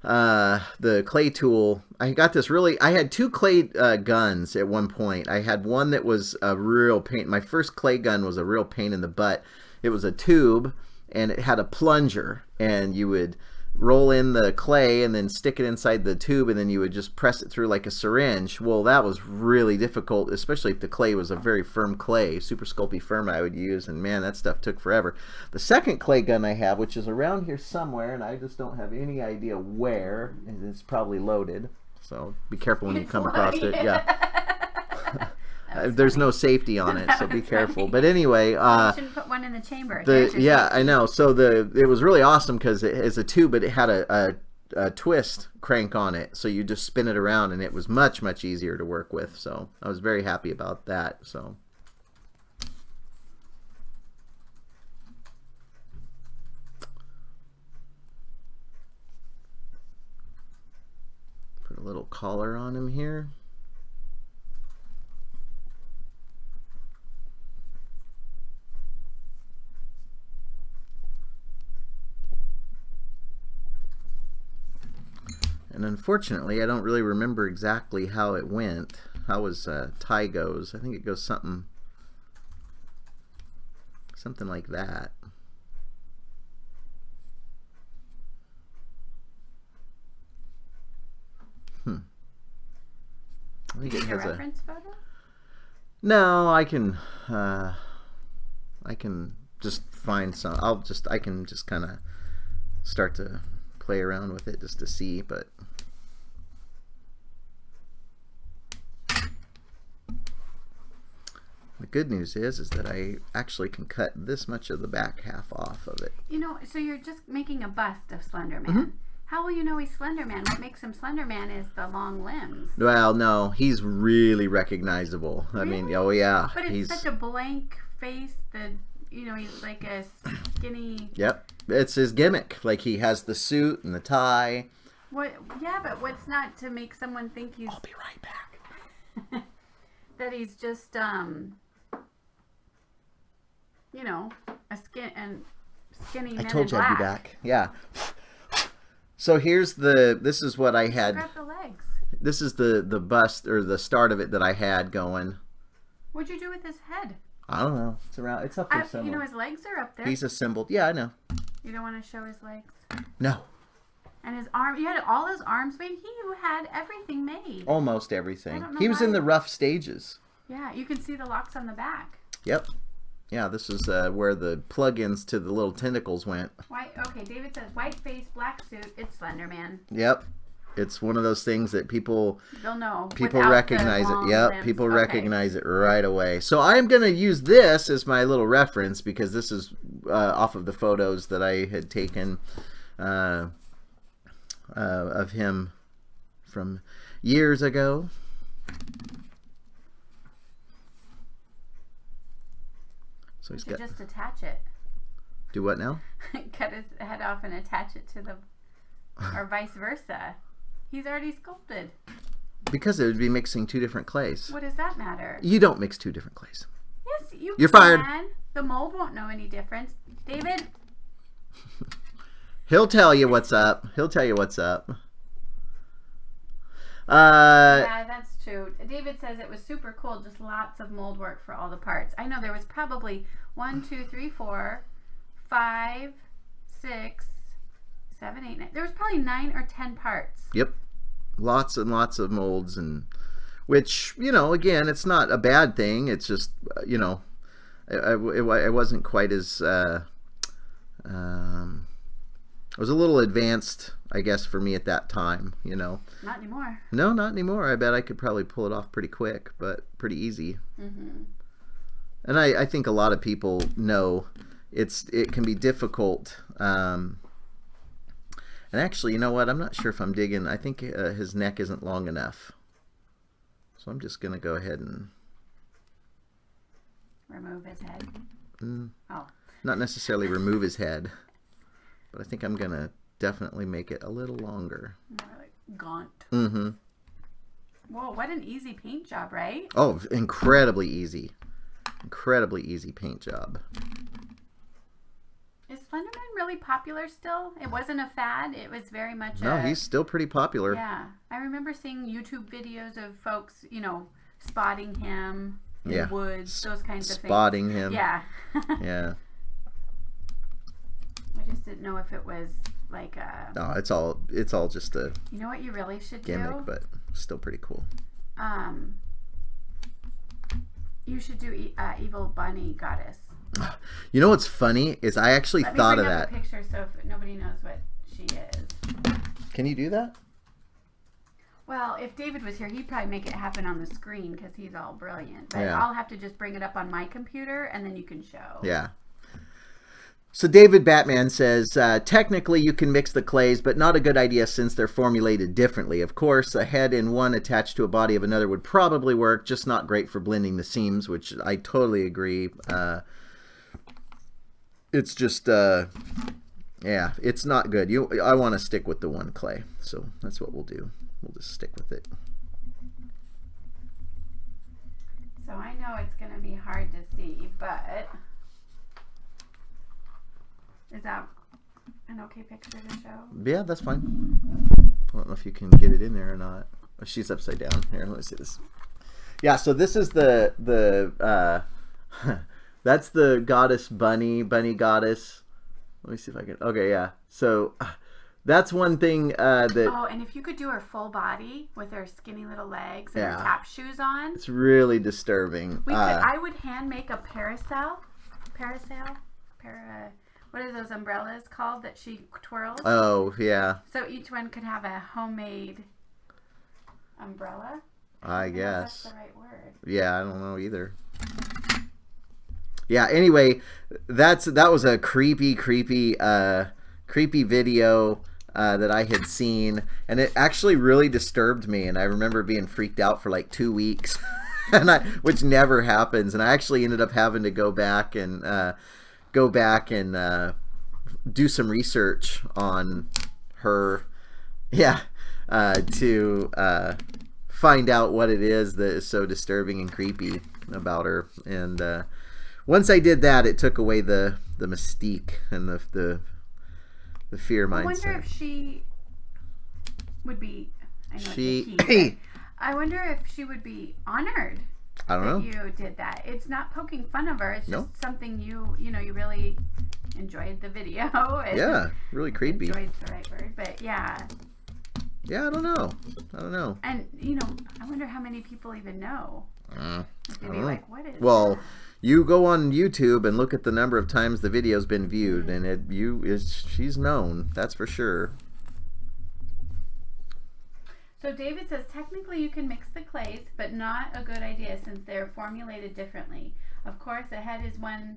The clay tool, I got this I had 2 clay guns at one point. I had one that was a real pain. My first clay gun was a real pain in the butt. It was a tube and it had a plunger, and you would roll in the clay and then stick it inside the tube, and then you would just press it through like a syringe. Well, that was really difficult, especially if the clay was a very firm clay, super sculpey firm I would use, and man, that stuff took forever. The second clay gun I have, which is around here somewhere, and I just don't have any idea where, and it's probably loaded, so be careful when you come across it. Yeah. There's no safety on it, so be careful. But anyway, you shouldn't put one in the chamber. Yeah, I know. So it was really awesome because it is a tube, but it had a twist crank on it, so you just spin it around, and it was much easier to work with. So I was very happy about that. So. Put a little collar on him here. And unfortunately, I don't really remember exactly how it went. How his tie goes. I think it goes something like that. I think it has a reference photo. No, I can just find some. I can just kind of start to play around with it just to see, but the good news is that I actually can cut this much of the back half off of it. You know, so you're just making a bust of Slender Man. Mm-hmm. How will you know he's Slender Man? What makes him Slender Man is the long limbs. Well, no, he's really recognizable. Really? I mean, oh yeah. But it's such a blank face that, you know, he's like a skinny... Yep. It's his gimmick. Like, he has the suit and the tie. What? Yeah, but what's not to make someone think he's... I'll be right back. That he's just, you know, a skinny man. I told you I'd be back. Yeah. So this is what I had. Grab the legs. This is the bust, or the start of it that I had going. What'd you do with his head? I don't know. It's around. It's up there somewhere. You know, his legs are up there. He's assembled. Yeah, I know. You don't want to show his legs? No. And his arm. You had all his arms made. He had everything made. Almost everything. He was in the rough stages. Yeah, you can see the locks on the back. Yep. Yeah, this is where the plug-ins to the little tentacles went. White. Okay, David says white face, black suit. It's Slender Man. Yep. It's one of those things that people they'll know. People recognize it. Yep, limbs. People recognize it right away. So I'm going to use this as my little reference because this is off of the photos that I had taken of him from years ago. So he's got. Just attach it. Do what now? Cut his head off and attach it to the, or vice versa. He's already sculpted. Because it would be mixing 2 different clays. What does that matter? You don't mix 2 different clays. Yes, you You're can. fired. The mold won't know any difference. David? He'll tell you what's up. He'll tell you what's up. Yeah, that's true. too. David says it was super cool, just lots of mold work for all the parts. I know there was probably 1, 2, 3, 4, 5, 6, 7, 8, 9. There was probably 9 or 10 parts. Yep. Lots and lots of molds, and which, you know, again, it's not a bad thing. It's just, you know, it wasn't quite as it was a little advanced, I guess, for me at that time, you know. Not anymore. No, not anymore. I bet I could probably pull it off pretty quick, but pretty easy. Mm-hmm. And I think a lot of people know it can be difficult. And actually, you know what? I'm not sure if I'm digging. I think his neck isn't long enough. So I'm just going to go ahead and remove his head. Oh. Not necessarily remove his head, but I think I'm going to definitely make it a little longer. More like gaunt. Mm-hmm. Whoa, what an easy paint job, right? Oh, incredibly easy. Incredibly easy paint job. Is Slenderman really popular still? It wasn't a fad. It was very much No, he's still pretty popular. Yeah. I remember seeing YouTube videos of folks, you know, spotting him in woods, those kinds of things. Spotting him. Yeah. Yeah. I just didn't know if it was like a... No, it's all just a... You know what you really should gimmick, do? but still pretty cool. You should do Evil Bunny Goddess. You know what's funny is I actually thought of that. Let me bring up a picture so if nobody knows what she is. Can you do that? Well, if David was here, he'd probably make it happen on the screen because he's all brilliant. But Yeah. I'll have to just bring it up on my computer and then you can show. Yeah. So David Batman says, technically you can mix the clays, but not a good idea since they're formulated differently. Of course, a head in one attached to a body of another would probably work, just not great for blending the seams, which I totally agree. It's just, yeah, it's not good. I want to stick with the one clay, so that's what we'll do. We'll just stick with it. So I know it's going to be hard to see, but is that an okay picture to show? Yeah, that's fine. I don't know if you can get it in there or not. Oh, she's upside down. Here, let me see this. Yeah, so this is the that's the goddess bunny goddess. Let me see if I can. Okay, yeah. So that's one thing that. Oh, and if you could do her full body with her skinny little legs and her Yeah. tap shoes on. It's really disturbing. I would hand make a parasail. What are those umbrellas called that she twirls? Oh, yeah. So each one could have a homemade umbrella. I don't know if guess. that's the right word. Yeah, I don't know either. Yeah, anyway, that was a creepy video that I had seen, and it actually really disturbed me, and I remember being freaked out for like 2 weeks, which never happens, and I actually ended up having to go back and do some research on her, to find out what it is that is so disturbing and creepy about her. And once I did that, it took away the mystique and the fear mindset. I wonder if she would be. I know it's a he, I wonder if she would be honored. I don't know. You did that. It's not poking fun of her. It's just something you really enjoyed the video. Yeah, really creepy. Enjoyed's the right word, but yeah. Yeah, I don't know. And I wonder how many people even know. Maybe like, what is? Well, you go on YouTube and look at the number of times the video's been viewed, and she's known. That's for sure. So David says, technically you can mix the clays, but not a good idea since they're formulated differently. Of course, a head is one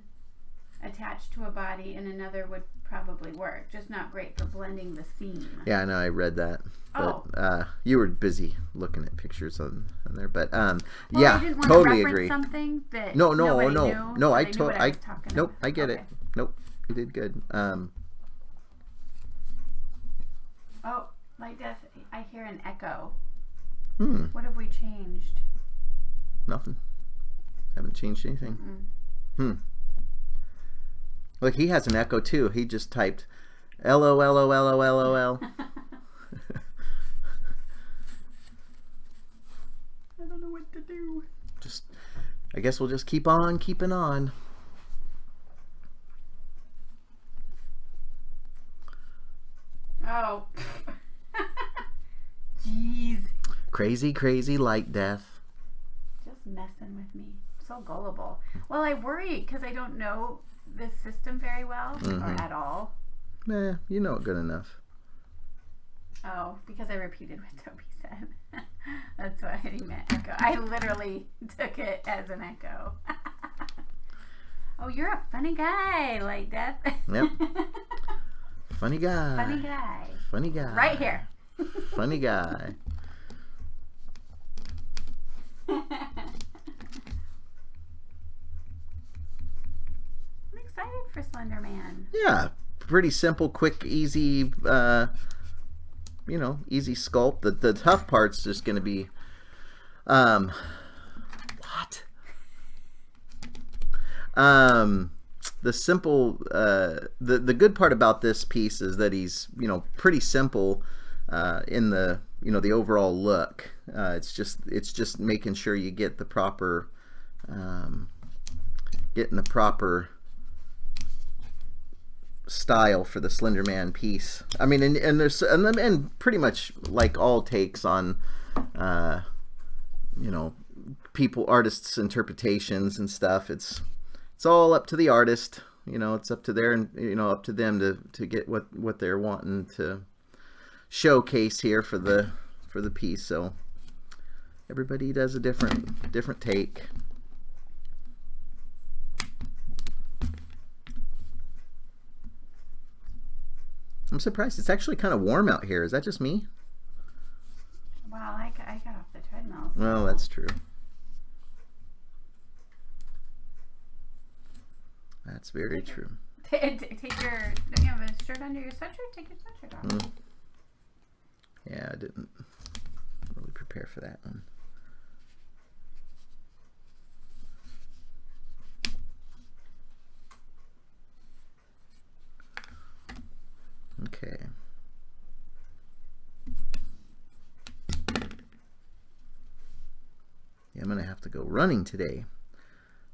attached to a body and another would probably work, just not great for blending the seam. Yeah, I know, I read that. But you were busy looking at pictures on there. But yeah, I didn't want totally to agree. Something that no, I get it. Nope, you did good. Oh, Light Death, I hear an echo. What have we changed? Nothing. Haven't changed anything. Look, he has an echo too. He just typed LOLOLOLOL. to do. I guess we'll just keep on keeping on. Oh. Jeez. Crazy, crazy light death. Just messing with me. So gullible. Well, I worry because I don't know this system very well or at all. You know it good enough. Oh, because I repeated what Toby said. That's what he meant. Echo. I literally took it as an echo. Oh, you're a funny guy, Light Death. Yep. Funny guy. Funny guy. Funny guy. Right here. Funny guy. I'm excited for Slender Man. Yeah. Pretty simple, quick, easy, easy sculpt. The tough part's just going to be, what? The simple, the good part about this piece is that he's, pretty simple, in the, the overall look. It's just making sure you get the proper, getting the proper style for the Slender Man piece. I mean, and pretty much like all takes on, artists' interpretations and stuff. It's all up to the artist. It's up to up to them to get what they're wanting to showcase here for the piece. So everybody does a different take. I'm surprised. It's actually kind of warm out here. Is that just me? Well, I got off the treadmill. So. Well, that's true. That's very true. Take your... Don't you have a shirt under your sweatshirt? Take your sweatshirt off. Yeah, I didn't really prepare for that one. Okay. Yeah, I'm gonna have to go running today.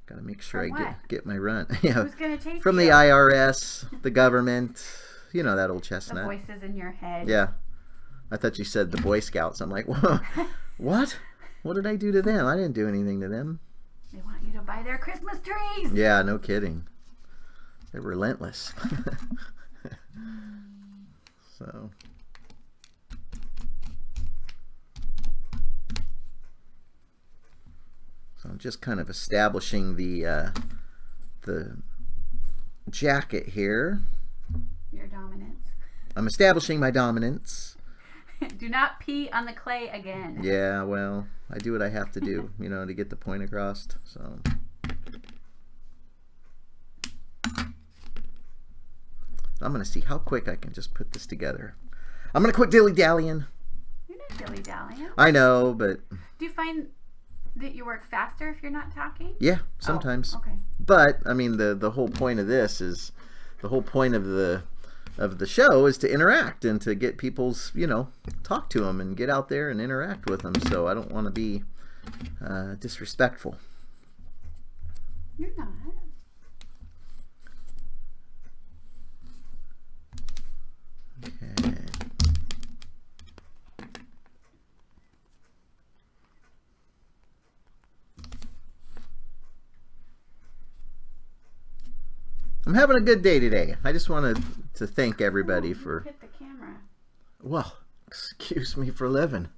Gotta make sure get my run. Yeah. Who's gonna chase From you? the IRS, the government, that old chestnut. The voices in your head. Yeah. I thought you said the Boy Scouts. I'm like, whoa, what? What did I do to them? I didn't do anything to them. They want you to buy their Christmas trees. Yeah, no kidding. They're relentless. So I'm just kind of establishing the jacket here. Your dominance. I'm establishing my dominance. Do not pee on the clay again. Yeah, well, I do what I have to do, to get the point across. So I'm going to see how quick I can just put this together. I'm going to quit dilly-dallying. You're not dilly-dallying. I know, but... Do you find that you work faster if you're not talking? Yeah, sometimes. Oh, okay. But, I mean, the whole point of this is... The whole point of the show is to interact and to get people's, talk to them and get out there and interact with them. So I don't want to be disrespectful. You're not. Okay. I'm having a good day today. I just wanted to thank everybody for... Hit the camera. Well, excuse me for living.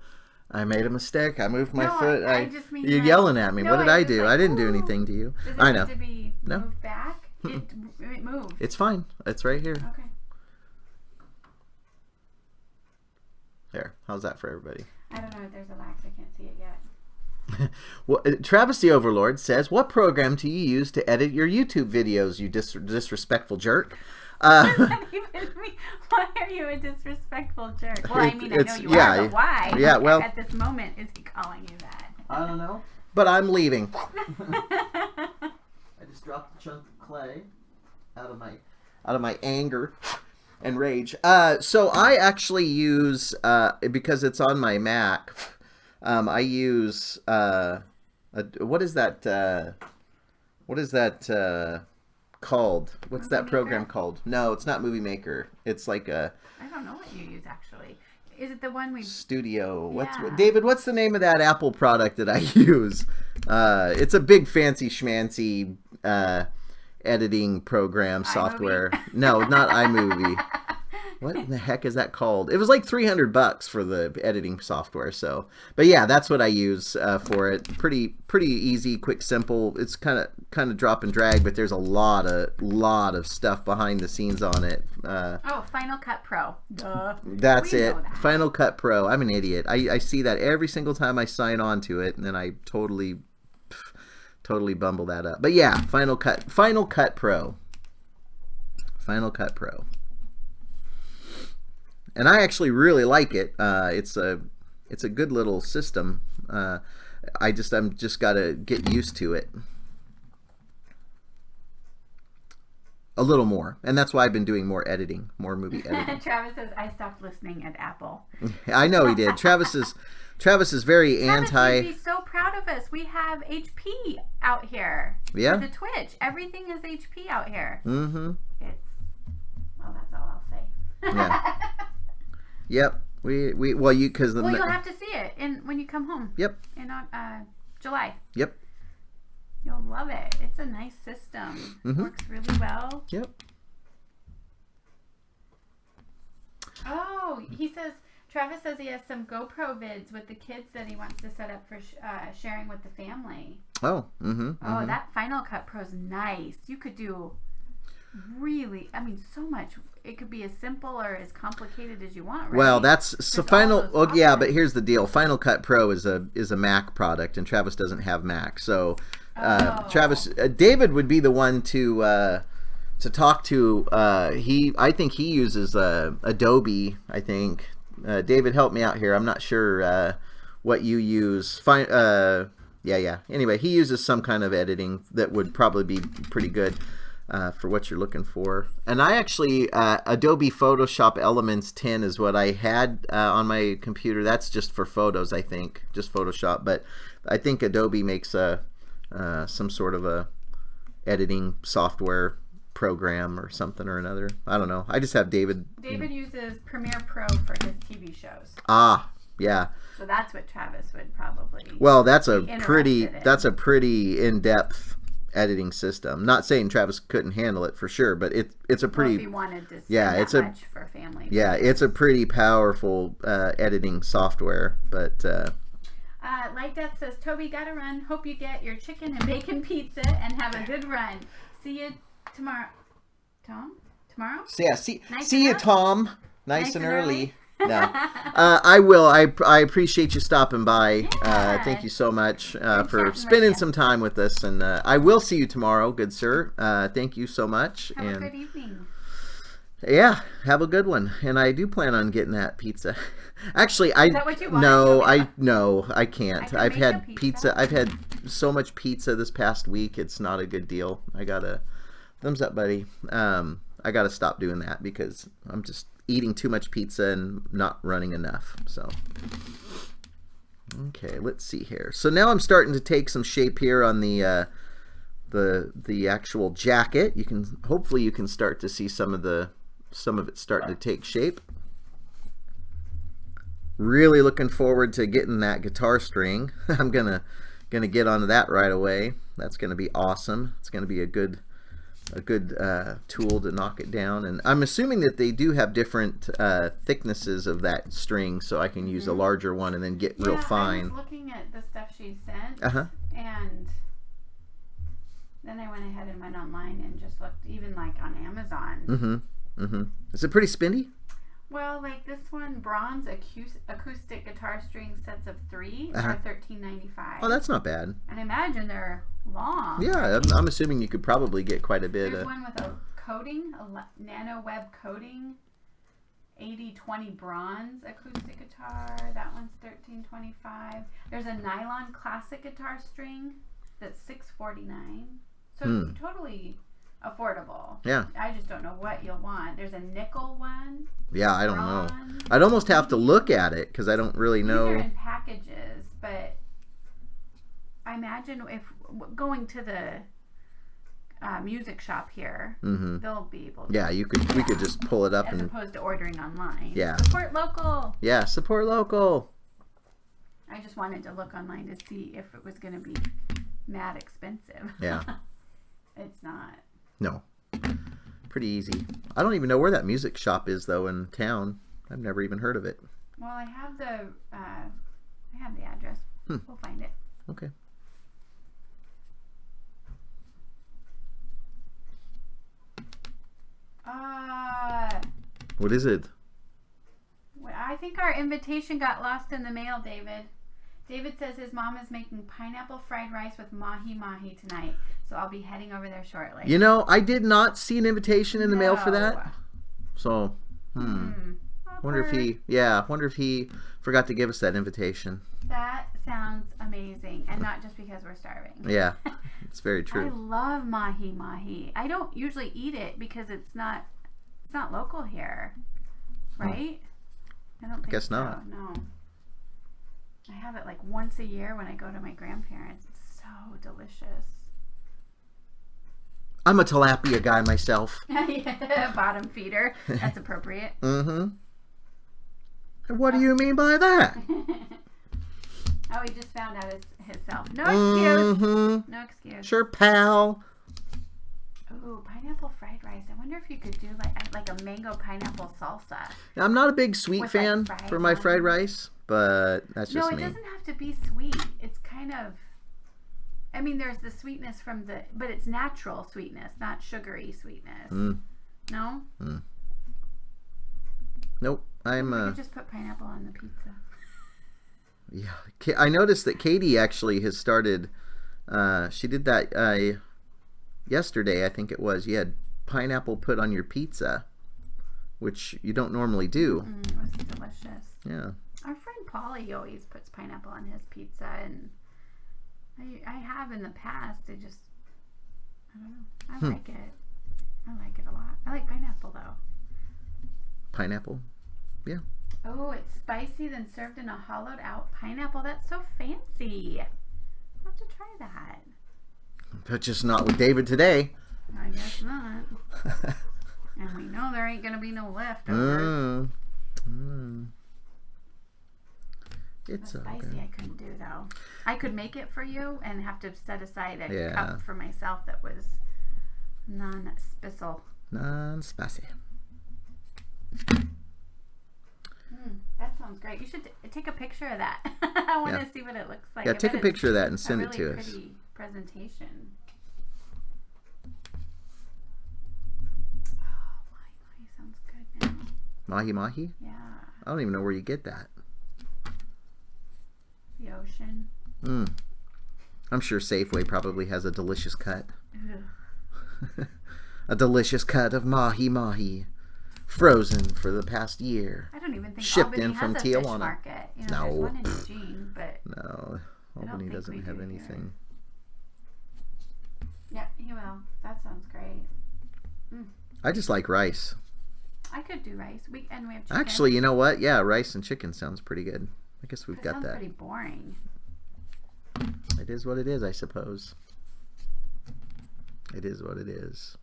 I made a mistake. I moved my No, foot. I just mean you're like- yelling at me. No, What did I I was do? like, I didn't do "Ooh." anything to you. Does it I need know. to be No. moved back? It moved. It's fine. It's right here. Okay. There. How's that for everybody? I don't know if there's a lax. I can't see it yet. Well, Travis the Overlord says, "What program do you use to edit your YouTube videos, you disrespectful jerk?" Why are you a disrespectful jerk? Well, I mean, I know you are, but why? Yeah, well, at this moment, is he calling you that? I don't know. But I'm leaving. I just dropped a chunk of clay out of my anger and rage. So I actually use because it's on my Mac. I use what is that? What is that called? What's that program called? No, it's not Movie Maker. It's like a. I don't know what you use actually. Is it the one we? Studio. Yeah. David? What's the name of that Apple product that I use? It's a big fancy schmancy editing program software. No, not iMovie. What in the heck is that called? It was like $300 for the editing software. So, but yeah, that's what I use for it. Pretty easy, quick, simple. It's kind of drop and drag, but there's a lot of stuff behind the scenes on it. Final Cut Pro. Duh. That's it. Final Cut Pro. I'm an idiot. I see that every single time I sign on to it, and then I totally bumble that up. But yeah, Final Cut Pro. Final Cut Pro. And I actually really like it. It's a good little system. I'm just gotta get used to it a little more, and that's why I've been doing more movie editing. Travis says I stopped listening at Apple. I know he did. Travis is very anti. You'd be so proud of us. We have HP out here. Yeah. For the Twitch, everything is HP out here. Mm-hmm. Well, that's all I'll say. Yeah. Yep. You'll have to see it when you come home. Yep. In July. Yep. You'll love it. It's a nice system. Mm-hmm. Works really well. Yep. Oh, Travis says he has some GoPro vids with the kids that he wants to set up for sharing with the family. Oh. Mm-hmm. Oh, that Final Cut Pro is nice. You could do so much. It could be as simple or as complicated as you want, right? Well, but here's the deal. Final Cut Pro is a Mac product, and Travis doesn't have Mac. So David would be the one to talk to. I think he uses Adobe. I think David, help me out here. I'm not sure what you use. Yeah. Anyway, he uses some kind of editing that would probably be pretty good. For what you're looking for. And I actually, Adobe Photoshop Elements 10 is what I had on my computer. That's just for photos, I think, just Photoshop. But I think Adobe makes some sort of a editing software program or something or another. I don't know. I just have David. David uses Premiere Pro for his TV shows. Ah, yeah. So that's what Travis would probably. Well, that's a pretty in-depth editing system. Not saying Travis couldn't handle it for sure, but it's a pretty. Well, if he wanted to spend much for family. Yeah, it's a pretty powerful editing software. But Light Death says, Toby, gotta run. Hope you get your chicken and bacon pizza and have a good run. See you tomorrow. Tom? Tomorrow? Yeah. See you, Tom. Nice and early. No, I will. I appreciate you stopping by. Yeah. Thank you so much for spending some time with us, and I will see you tomorrow, good sir. Thank you so much. Have a good evening. Yeah, have a good one. And I do plan on getting that pizza. Actually, Is that what you want? I can't. I've had pizza. I've had so much pizza this past week. It's not a good deal. I gotta thumbs up, buddy. I gotta stop doing that because I'm just eating too much pizza and not running enough. So okay, let's see here. So now I'm starting to take some shape here on the actual jacket. Hopefully you can start to see some of it starting to take shape. Really looking forward to getting that guitar string. I'm gonna get onto that right away. That's gonna be awesome. It's gonna be a good tool to knock it down. And I'm assuming that they do have different thicknesses of that string, so I can use a larger one and then get real fine. I was looking at the stuff she sent, and then I went ahead and went online and just looked, even like on Amazon. Is it pretty spendy? Well, like this one, bronze acoustic guitar string sets of 3 are $13.95. Oh, that's not bad. And I imagine they're long. Yeah, right? I'm assuming you could probably get quite a bit. There's one with a coating, a nano web coating, 80/20 bronze acoustic guitar. That one's $13.25. There's a nylon classic guitar string that's $6.49. So totally affordable. Yeah. I just don't know what you'll want. There's a nickel one. Yeah, I don't know. I'd almost have to look at it because I don't really know. These are in packages, but I imagine if going to the music shop here, they'll be able to. Yeah, we could just pull it up as opposed to ordering online. Yeah. Support local. Yeah, support local. I just wanted to look online to see if it was going to be mad expensive. Yeah. It's not. No. Pretty easy. I don't even know where that music shop is though in town. I've never even heard of it. Well, I have the address. We'll find it. Okay. What is it? I think our invitation got lost in the mail, David. David says his mom is making pineapple fried rice with mahi-mahi tonight, so I'll be heading over there shortly. You know, I did not see an invitation in the mail for that. So, wonder if he forgot to give us that invitation. That sounds amazing, and not just because we're starving. Yeah, it's very true. I love mahi-mahi. I don't usually eat it because it's not local here, right? I don't think Guess so. not. No. I have it like once a year when I go to my grandparents. It's so delicious. I'm a tilapia guy myself. Yeah, bottom feeder. That's appropriate. What do you mean by that? Oh, he just found out himself. No excuse. No excuse. Sure, pal. Ooh, pineapple fried rice. I wonder if you could do like a mango pineapple salsa. Now, I'm not a big sweet with, fan like, for my fried rice, but that's just me. No, it doesn't have to be sweet. It's kind of, I mean, there's the sweetness but it's natural sweetness, not sugary sweetness. No? Nope. You could just put pineapple on the pizza. Yeah. I noticed that Katie actually has started, she did that yesterday, I think it was. You had pineapple put on your pizza, which you don't normally do. It was delicious. Yeah. Our friend Polly always puts pineapple on his pizza, and I have in the past. I don't know. I like it. I like it a lot. I like pineapple though. Pineapple? Yeah. Oh, it's spicy, then served in a hollowed out pineapple. That's so fancy. I'll have to try that. But just not with David today. I guess not. And we know there ain't going to be no leftovers. It's the spicy I couldn't do though. I could make it for you and have to set aside a cup for myself that was non-spissel. Non-spicy. That sounds great. You should take a picture of that. I want to see what it looks like. Yeah, take a picture of that and send it to us. Pretty presentation. Oh, mahi-mahi sounds good now. Mahi-mahi? Yeah. I don't even know where you get that. The ocean. I'm sure Safeway probably has a delicious cut. A delicious cut of mahi-mahi. Frozen for the past year. I don't even think shipped Albany in from has a Tijuana. Fish market. You know, there's one in Eugene, but no, Albany doesn't have anything. Yeah, he will. That sounds great. I just like rice. I could do rice. We have chicken. Actually, you know what? Yeah, rice and chicken sounds pretty good. I guess we've got that. Sounds pretty boring. It is what it is, I suppose. It is what it is.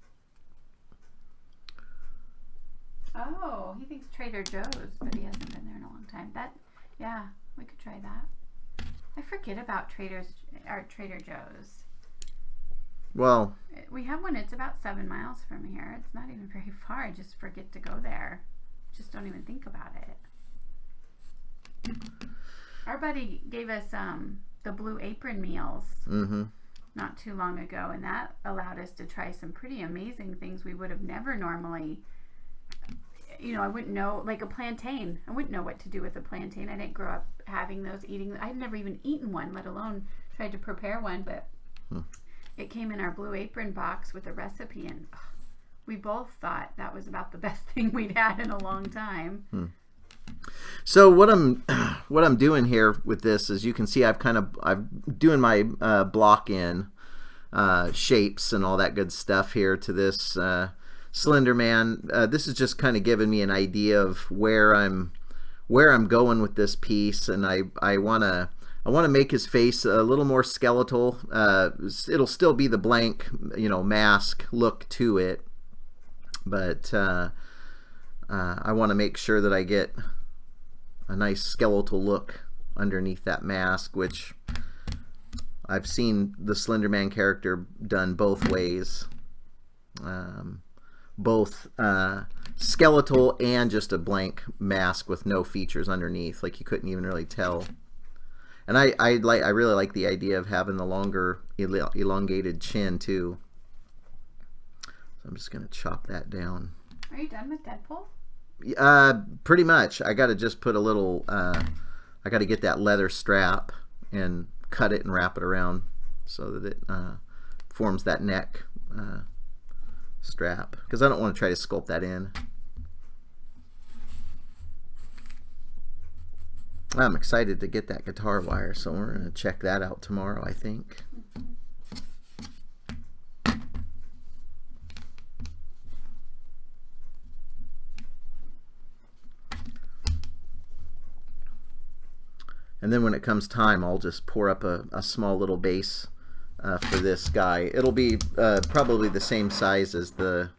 Oh, he thinks Trader Joe's, but he hasn't been there in a long time. Yeah, we could try that. I forget about Trader Joe's. Well, we have one. It's about 7 miles from here. It's not even very far. I just forget to go there. Just don't even think about it. Our buddy gave us the Blue Apron meals not too long ago, and that allowed us to try some pretty amazing things we would have never normally. You know, I wouldn't know, like a plantain. I wouldn't know what to do with a plantain. I didn't grow up having those, I'd never even eaten one, let alone tried to prepare one, but it came in our Blue Apron box with a recipe, and we both thought that was about the best thing we'd had in a long time. So what I'm doing here with this is, you can see I'm doing my block in shapes and all that good stuff here to this Slender Man. This is just kind of giving me an idea of where I'm going with this piece, and I want to I want to make his face a little more skeletal. It'll still be the blank, mask look to it, but I want to make sure that I get a nice skeletal look underneath that mask, which I've seen the Slender Man character done both ways. Both skeletal and just a blank mask with no features underneath, like you couldn't even really tell. And I really like the idea of having the longer elongated chin too. So I'm just gonna chop that down. Are you done with Deadpool? Pretty much. I got to just put a little. I got to get that leather strap and cut it and wrap it around so that it forms that neck strap, because I don't want to try to sculpt that in. I'm excited to get that guitar wire, so we're going to check that out tomorrow, I think. And then when it comes time, I'll just pour up a small little base for this guy. It'll be probably the same size as the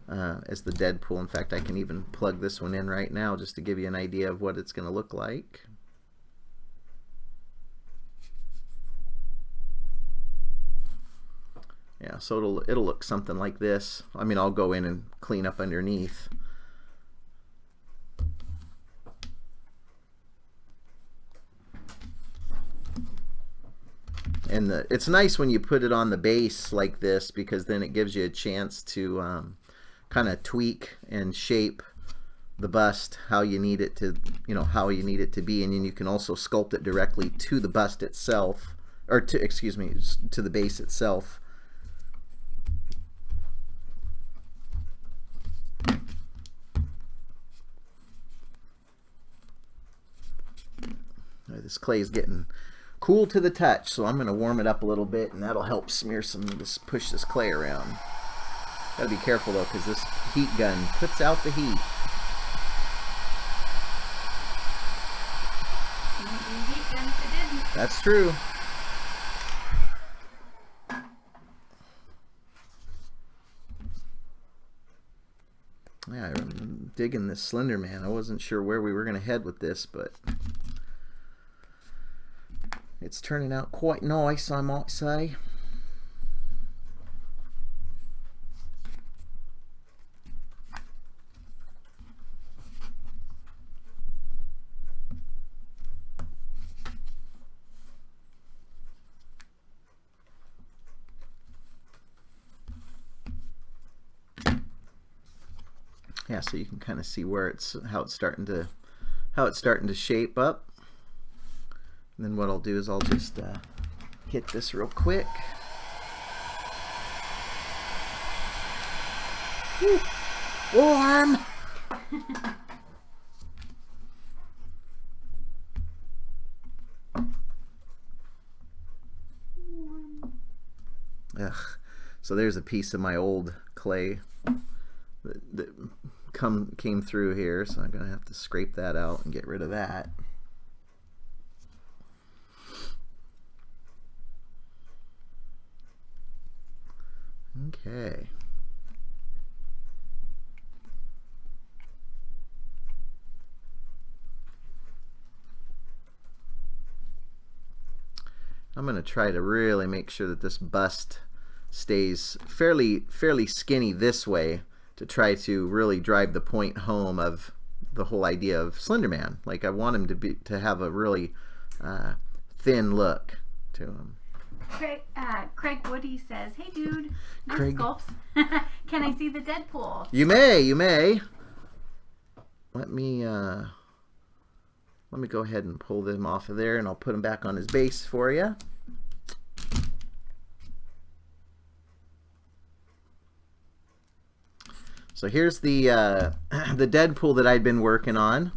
Deadpool. In fact, I can even plug this one in right now just to give you an idea of what it's going to look like. Yeah, so it'll look something like this. I mean, I'll go in and clean up underneath. And it's nice when you put it on the base like this, because then it gives you a chance to kind of tweak and shape the bust how you need it to, how you need it to be, and then you can also sculpt it directly to the bust itself, or to the base itself. This clay is getting cool to the touch, so I'm going to warm it up a little bit, and that'll help just push this clay around. Gotta be careful though, because this heat gun puts out the heat. That's true. Yeah, I'm digging this Slender Man. I wasn't sure where we were going to head with this, but it's turning out quite nice, I might say. Yeah, so you can kind of see where how it's starting to shape up. And then what I'll do is I'll just hit this real quick. Woo. Warm! Ugh. So there's a piece of my old clay that came through here, so I'm going to have to scrape that out and get rid of that. Okay. I'm going to try to really make sure that this bust stays fairly skinny this way, to try to really drive the point home of the whole idea of Slender Man. Like, I want him to have a really thin look to him. Craig Woody says, "Hey dude, nice sculpts. Can I see the Deadpool?" You may. Let me go ahead and pull them off of there, and I'll put him back on his base for you. So here's the Deadpool that I'd been working on.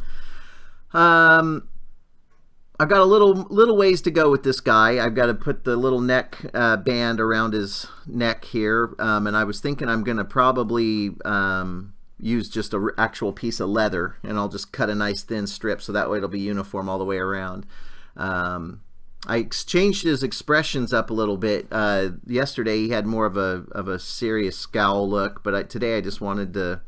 I've got a little ways to go with this guy. I've got to put the little neck band around his neck here, and I was thinking I'm going to probably use just an actual piece of leather, and I'll just cut a nice thin strip so that way it'll be uniform all the way around. I changed his expressions up a little bit. Yesterday he had more of a serious scowl look, but today I just wanted to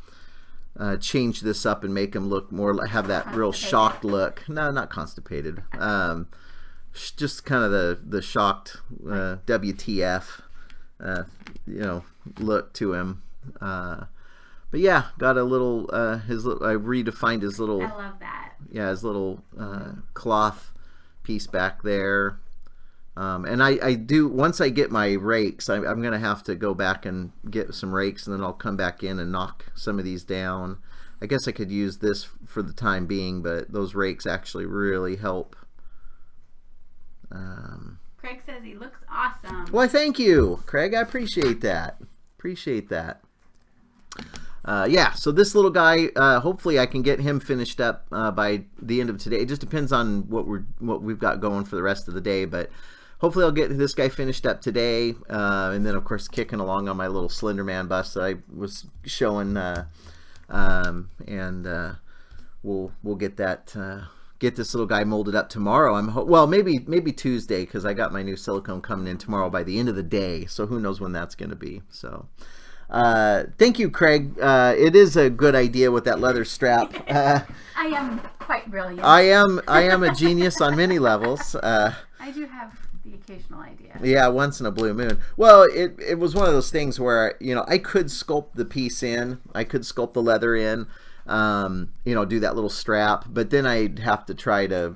change this up and make him look more like, have that real shocked look. No, not constipated. Just kind of the shocked WTF look to him. But yeah, got a little I redefined his little, I love that. Yeah, his little cloth piece back there. And I do, once I get my rakes, I'm gonna have to go back and get some rakes, and then I'll come back in and knock some of these down. I guess I could use this for the time being, but those rakes actually really help. Craig says he looks awesome. Well, thank you, Craig. I appreciate that. Yeah, so this little guy, hopefully I can get him finished up by the end of today. It just depends on what we've got going for the rest of the day, but hopefully I'll get this guy finished up today, and then of course kicking along on my little Slender Man bust that I was showing, and we'll get that. Get this little guy molded up tomorrow. Well, maybe Tuesday, because I got my new silicone coming in tomorrow by the end of the day. So who knows when that's going to be. So thank you, Craig. It is a good idea with that leather strap. I am quite brilliant. I am a genius on many levels. I do have the occasional idea. Yeah, once in a blue moon. Well, it was one of those things where I could sculpt the piece in. I could sculpt the leather in. Do that little strap, but then I'd have to try to,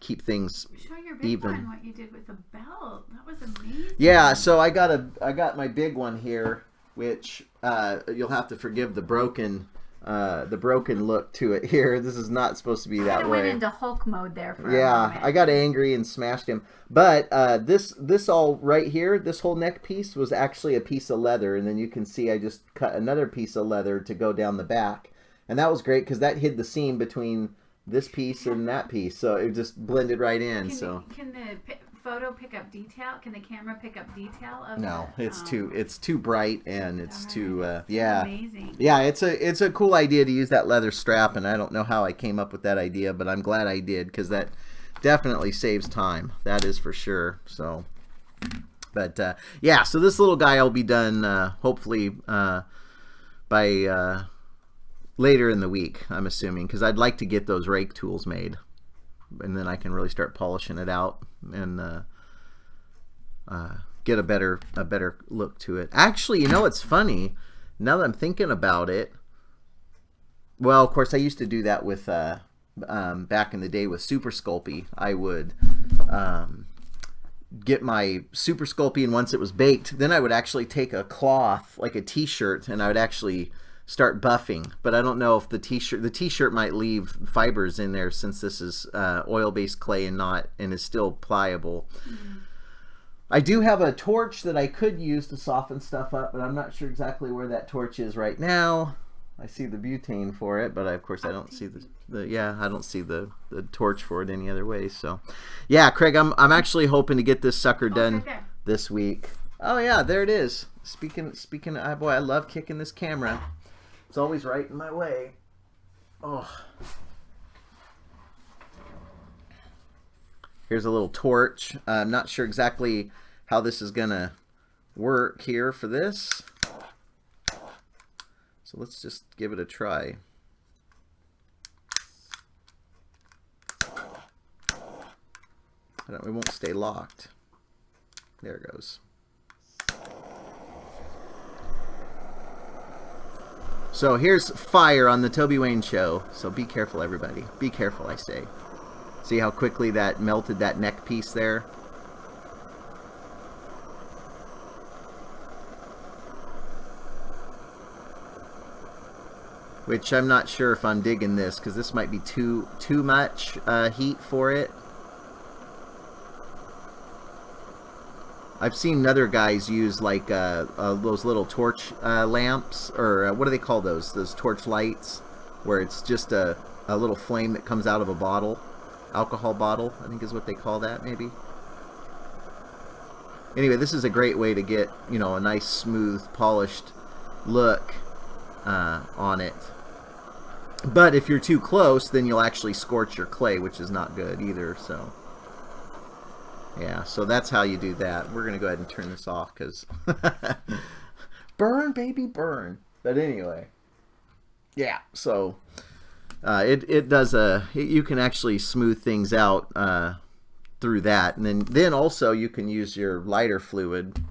keep things Show your big even. one, what you did with the belt. That was amazing. Yeah, so I got my big one here, which you'll have to forgive the broken look to it here. This is not supposed to be that way. I went into Hulk mode there for a moment. I got angry and smashed him. But this all right here, this whole neck piece was actually a piece of leather, and then you can see I just cut another piece of leather to go down the back. And that was great because that hid the seam between this piece and that piece, so it just blended right in. Can the photo pick up detail? Can the camera pick up detail of? No, it's too bright, and it's too amazing. Yeah, it's a cool idea to use that leather strap, and I don't know how I came up with that idea, but I'm glad I did, because that definitely saves time. That is for sure. So, but yeah, so this little guy will be done hopefully by. Later in the week, I'm assuming, because I'd like to get those rake tools made, and then I can really start polishing it out and get a better look to it. Actually, it's funny, now that I'm thinking about it. Well, of course, I used to do that with back in the day with Super Sculpey. I would get my Super Sculpey, and once it was baked, then I would actually take a cloth, like a t-shirt, and I would actually start buffing. But I don't know if the t-shirt might leave fibers in there, since this is oil-based clay and is still pliable. Mm-hmm. I do have a torch that I could use to soften stuff up, but I'm not sure exactly where that torch is right now. I see the butane for it, but of course I don't see I don't see the torch for it any other way. So yeah, Craig, I'm actually hoping to get this sucker done this week. Oh yeah, there it is. Speaking of, boy, I love kicking this camera. It's always right in my way. Oh. Here's a little torch. I'm not sure exactly how this is gonna work here for this. So let's just give it a try. It won't stay locked. There it goes. So here's fire on the Toby Wayne Show. So be careful, everybody. Be careful, I say. See how quickly that melted that neck piece there? Which I'm not sure if I'm digging this, because this might be too much heat for it. I've seen other guys use like those little torch lamps, or what do they call those? Those torch lights, where it's just a little flame that comes out of a bottle, alcohol bottle, I think is what they call that, maybe. Anyway, this is a great way to get, a nice, smooth, polished look on it. But if you're too close, then you'll actually scorch your clay, which is not good either. So Yeah, so that's how you do that. We're going to go ahead and turn this off because burn, baby, burn. But anyway, yeah, so it does you can actually smooth things out through that. And then also you can use your lighter fluid.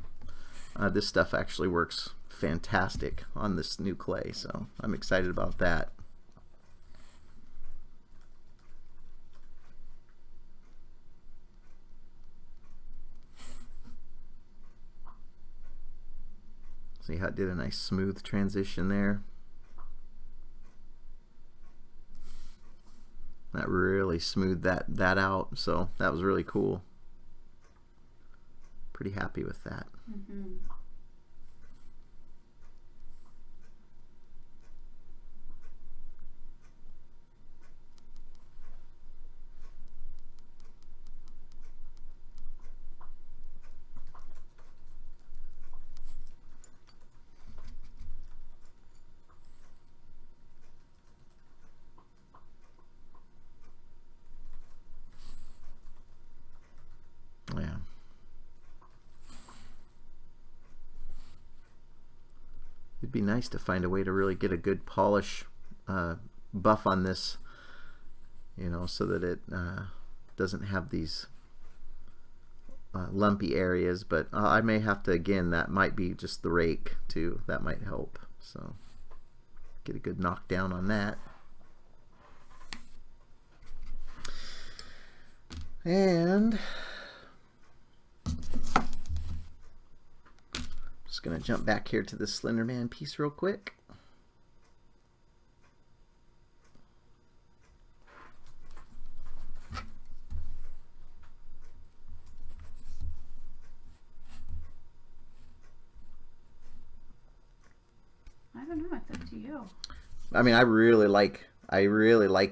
This stuff actually works fantastic on this new clay, so I'm excited about that. See how it did a nice smooth transition there? That really smoothed that out, so that was really cool. Pretty happy with that. Mm-hmm. Yeah. It'd be nice to find a way to really get a good polish buff on this, you know, so that it doesn't have these lumpy areas. But I may have to, again, that might be just the rake too. That might help. So get a good knockdown on that. And just going to jump back here to the Slender Man piece real quick. I don't know. It's up to you. I mean, I really like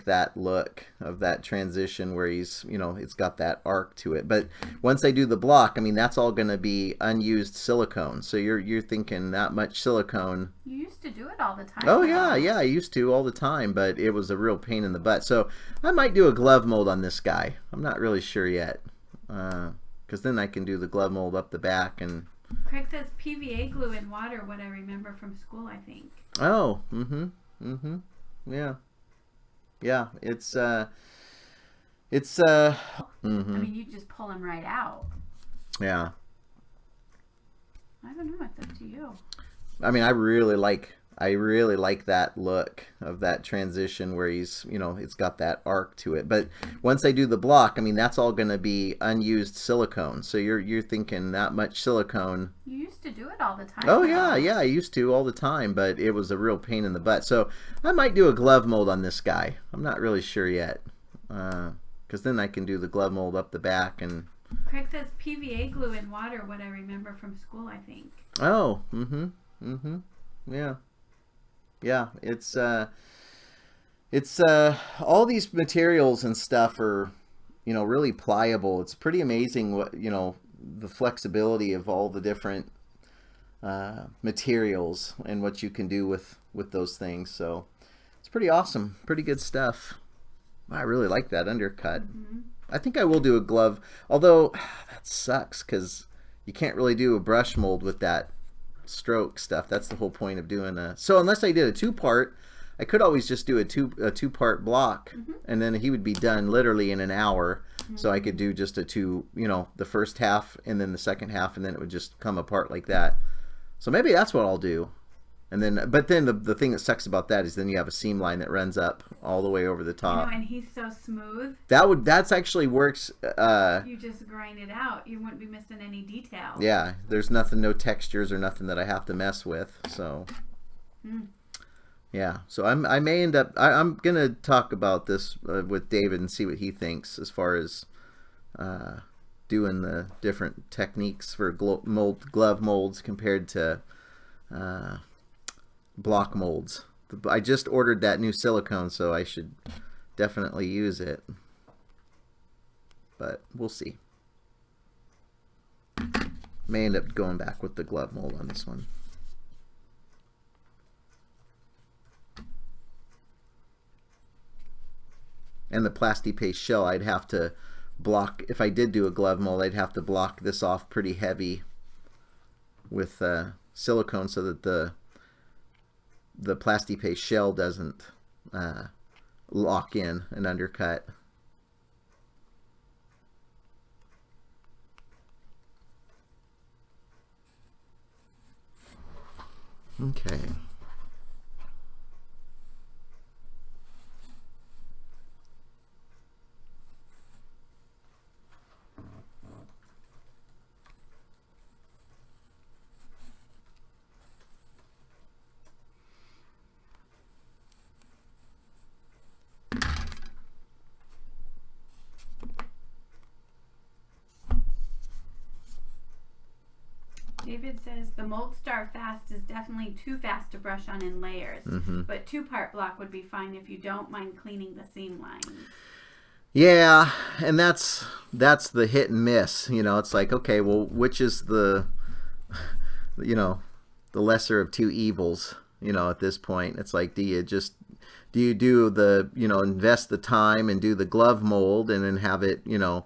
that look of that transition where he's, you know, it's got that arc to it. But once I do the block, I mean, that's all going to be unused silicone. So you're thinking that much silicone. You used to do it all the time. Oh yeah, I used to all the time, but it was a real pain in the butt. So I might do a glove mold on this guy. I'm not really sure yet, because then I can do the glove mold up the back. And Craig says PVA glue and water. What I remember from school, I think. Oh, yeah. Yeah, it's I mean, you just pull them right out. Yeah. I don't know. It's up to you. I mean, I really like that look of that transition where he's, you know, it's got that arc to it. But once I do the block, I mean, that's all going to be unused silicone. So you're thinking that much silicone. You used to do it all the time. Oh yeah, I used to all the time, but it was a real pain in the butt. So I might do a glove mold on this guy. I'm not really sure yet, because then I can do the glove mold up the back. And Craig says PVA glue and water. What I remember from school, I think. Oh, yeah. Yeah, it's all these materials and stuff are, you know, really pliable. It's pretty amazing what, you know, the flexibility of all the different materials and what you can do with those things. So it's pretty awesome, pretty good stuff. I really like that undercut. I think I will do a glove, although that sucks because you can't really do a brush mold with that stroke stuff. That's the whole point of doing a, so unless I did a two-part, I could always just do a two-part block, and then he would be done literally in an hour. So I could do just a two, you know, the first half and then the second half, and then it would just come apart like that. So maybe that's what I'll do. And then, but then the thing that sucks about that is then you have a seam line that runs up all the way over the top. I know, and he's so smooth. That's actually works. You just grind it out. You wouldn't be missing any details. Yeah, there's nothing, no textures or nothing that I have to mess with. So, yeah. So I may end up. I'm gonna talk about this with David and see what he thinks as far as doing the different techniques for glove molds compared to block molds. I just ordered that new silicone, so I should definitely use it. But we'll see. May end up going back with the glove mold on this one. And the Plasti-Paste shell, I'd have to block, if I did do a glove mold, I'd have to block this off pretty heavy with silicone so that the Plasti-Paste shell doesn't lock in and undercut. Okay. David says the Mold Star Fast is definitely too fast to brush on in layers, but 2-part block would be fine if you don't mind cleaning the seam lines. Yeah, and that's the hit and miss. You know, it's like, okay, well, which is the, you know, the lesser of two evils? You know, at this point, it's like, do you do the, you know, invest the time and do the glove mold and then have it, you know,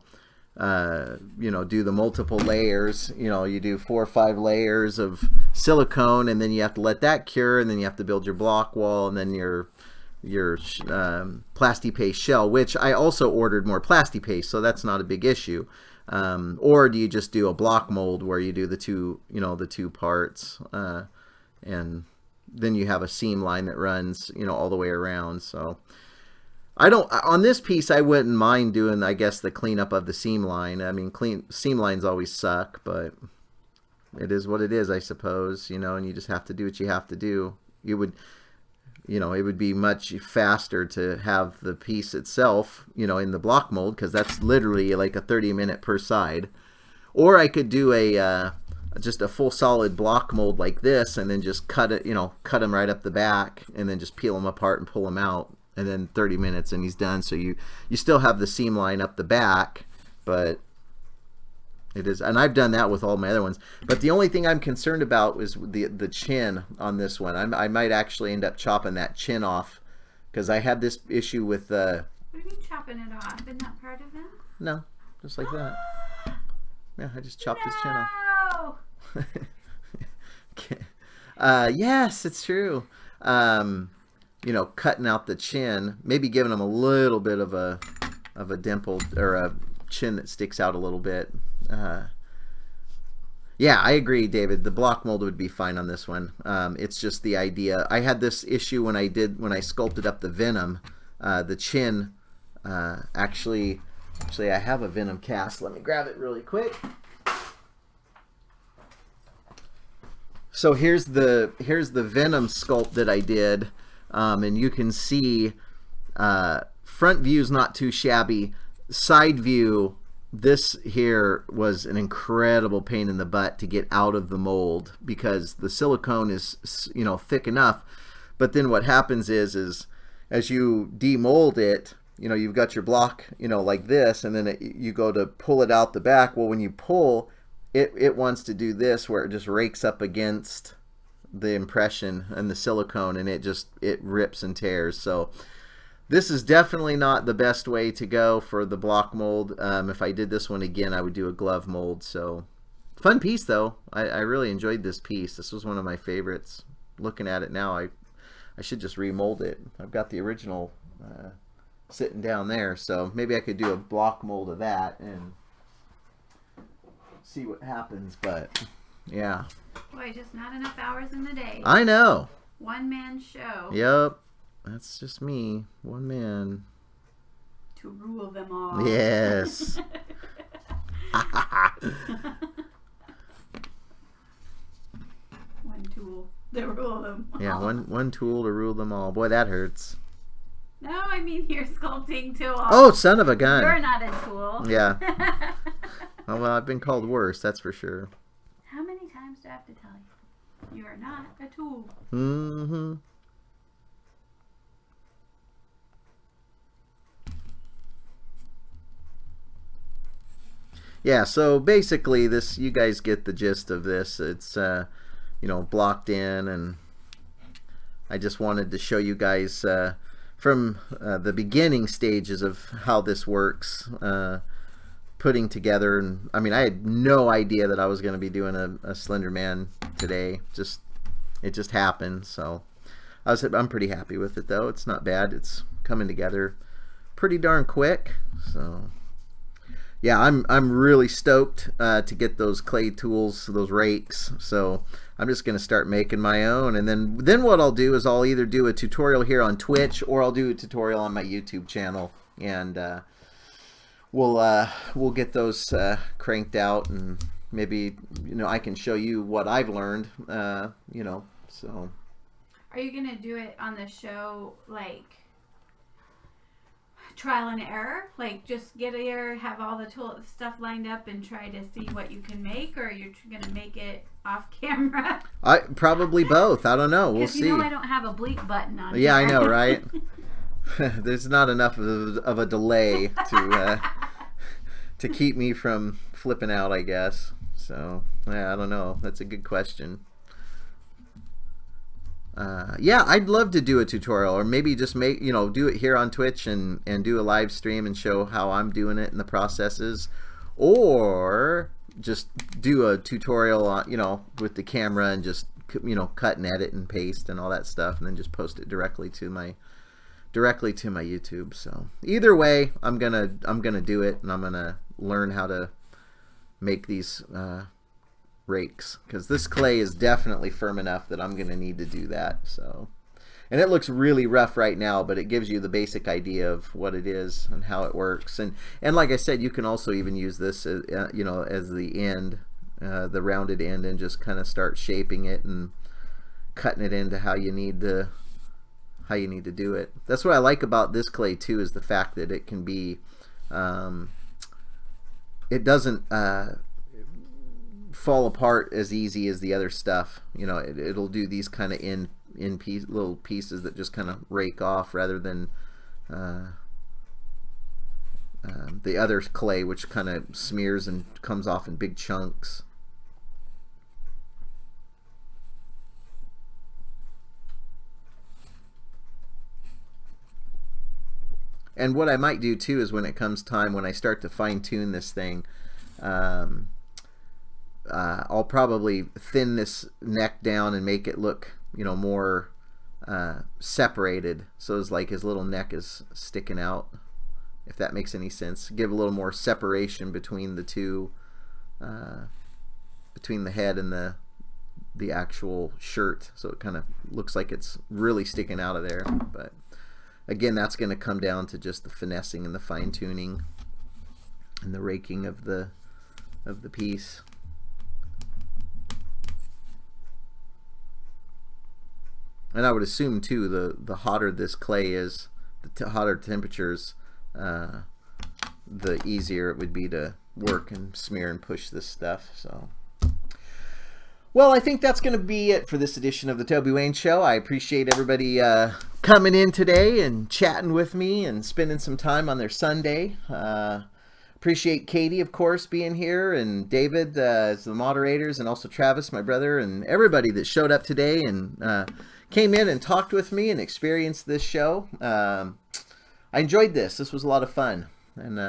do the multiple layers. You know, you do 4 or 5 layers of silicone, and then you have to let that cure, and then you have to build your block wall, and then your Plasti-Paste shell, which I also ordered more Plasti-Paste, so that's not a big issue. Or do you just do a block mold where you do the two parts, and then you have a seam line that runs, you know, all the way around. So on this piece, I wouldn't mind doing, I guess, the cleanup of the seam line. I mean, seam lines always suck, but it is what it is, I suppose, you know, and you just have to do what you have to do. It would be much faster to have the piece itself, you know, in the block mold, because that's literally like a 30-minute per side. Or I could do just a full solid block mold like this, and then just cut them right up the back, and then just peel them apart and pull them out. And then 30 minutes and he's done. So you still have the seam line up the back, but it is, and I've done that with all my other ones. But the only thing I'm concerned about is the chin on this one. I might actually end up chopping that chin off, because I had this issue with What do you mean chopping it off? Isn't that part of it? No, just like that. Yeah, I just chopped his chin off. Okay. Yes, it's true. You know, cutting out the chin, maybe giving him a little bit of a dimple, or a chin that sticks out a little bit. Yeah, I agree, David. The block mold would be fine on this one. It's just the idea. I had this issue when I sculpted up the Venom. The chin, actually, I have a Venom cast. Let me grab it really quick. So here's the Venom sculpt that I did. And you can see front view's not too shabby. Side view, this here was an incredible pain in the butt to get out of the mold, because the silicone is, you know, thick enough. But then what happens is as you demold it, you know, you've got your block, you know, like this, and then you go to pull it out the back. Well, when you pull, it wants to do this, where it just rakes up against the impression and the silicone, and it rips and tears. So this is definitely not the best way to go for the block mold. If I did this one again, I would do a glove mold. So fun piece though. I really enjoyed this piece. This was one of my favorites. Looking at it now, I should just remold it. I've got the original sitting down there, so maybe I could do a block mold of that and see what happens. But yeah. Boy, just not enough hours in the day. I know. One-man show. Yep. That's just me. One man. To rule them all. Yes. One tool to rule them all. Yeah, one tool to rule them all. Boy, that hurts. No, I mean your sculpting tool. Oh, son of a gun. You're not a tool. Yeah. Oh, well, I've been called worse, that's for sure. How many times do I have to tell you? You are not a tool. Mm-hmm. Yeah, so basically this, you guys get the gist of this. It's you know, blocked in, and I just wanted to show you guys from the beginning stages of how this works. putting together, and I mean, I had no idea that I was going to be doing a Slender Man today. It just happened. So I'm pretty happy with it, though. It's not bad. It's coming together pretty darn quick. So yeah, I'm really stoked to get those clay tools, those rakes. So I'm just going to start making my own, and then what I'll do is I'll either do a tutorial here on Twitch, or I'll do a tutorial on my YouTube channel, and we'll get those cranked out, and maybe I can show you what I've learned. So. Are you gonna do it on the show like trial and error? Like just get here, have all the stuff lined up, and try to see what you can make, or you're gonna make it off camera? Probably both. I don't know. We'll see. I don't have a bleep button on. Yeah, I know, right? There's not enough of a delay to keep me from flipping out, I guess. So yeah, I don't know. That's a good question. Yeah, I'd love to do a tutorial, or maybe just do it here on Twitch and do a live stream and show how I'm doing it and the processes, or just do a tutorial on, with the camera and just cut and edit and paste and all that stuff, and then just post it directly to my YouTube. So either way, I'm gonna do it, and I'm gonna learn how to make these rakes, because this clay is definitely firm enough that I'm gonna need to do that. So, and it looks really rough right now, but it gives you the basic idea of what it is and how it works. And like I said, you can also even use this as the end, the rounded end, and just kind of start shaping it and cutting it into how you need to do it. That's what I like about this clay too, is the fact that it can be it doesn't fall apart as easy as the other stuff. It'll do these kind of little pieces that just kind of rake off, rather than the other clay, which kind of smears and comes off in big chunks. And what I might do too is, when it comes time, when I start to fine tune this thing, I'll probably thin this neck down and make it look, more separated. So it's like his little neck is sticking out, if that makes any sense. Give a little more separation between the two, between the head and the actual shirt, so it kind of looks like it's really sticking out of there. But again, that's going to come down to just the finessing and the fine tuning and the raking of the piece. And I would assume too, the hotter this clay is, the hotter temperatures, the easier it would be to work and smear and push this stuff. So, well, I think that's going to be it for this edition of the Toby Wayne Show. I appreciate everybody coming in today and chatting with me and spending some time on their Sunday. Appreciate Katie, of course, being here, and David as the moderators, and also Travis, my brother, and everybody that showed up today and came in and talked with me and experienced this show. I enjoyed this. This was a lot of fun, and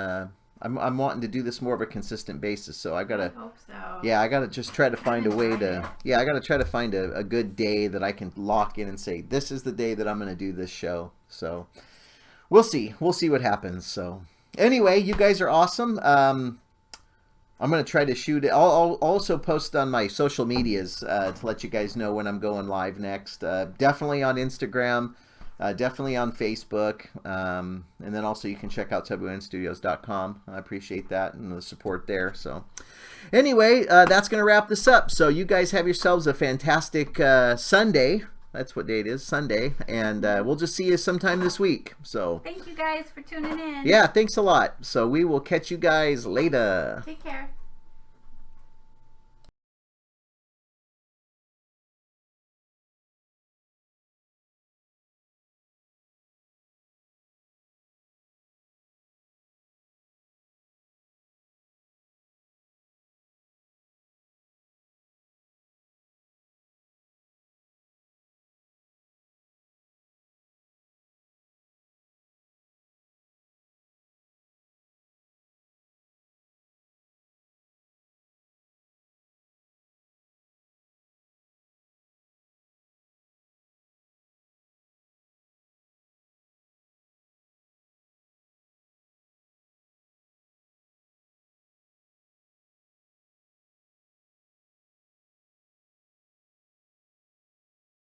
I'm wanting to do this more of a consistent basis. So I hope so. Yeah, I gotta just try to find a way to. Yeah, I gotta try to find a good day that I can lock in and say, this is the day that I'm gonna do this show. So we'll see. We'll see what happens. So anyway, you guys are awesome. I'm going to try to shoot it. I'll also post on my social medias to let you guys know when I'm going live next. Definitely on Instagram, definitely on Facebook, and then also you can check out TobyWayneStudios.com. I appreciate that and the support there. So anyway, that's going to wrap this up. So you guys have yourselves a fantastic Sunday. That's what day it is, Sunday, and we'll just see you sometime this week. So thank you guys for tuning in. Yeah, thanks a lot. So we will catch you guys later. Take care.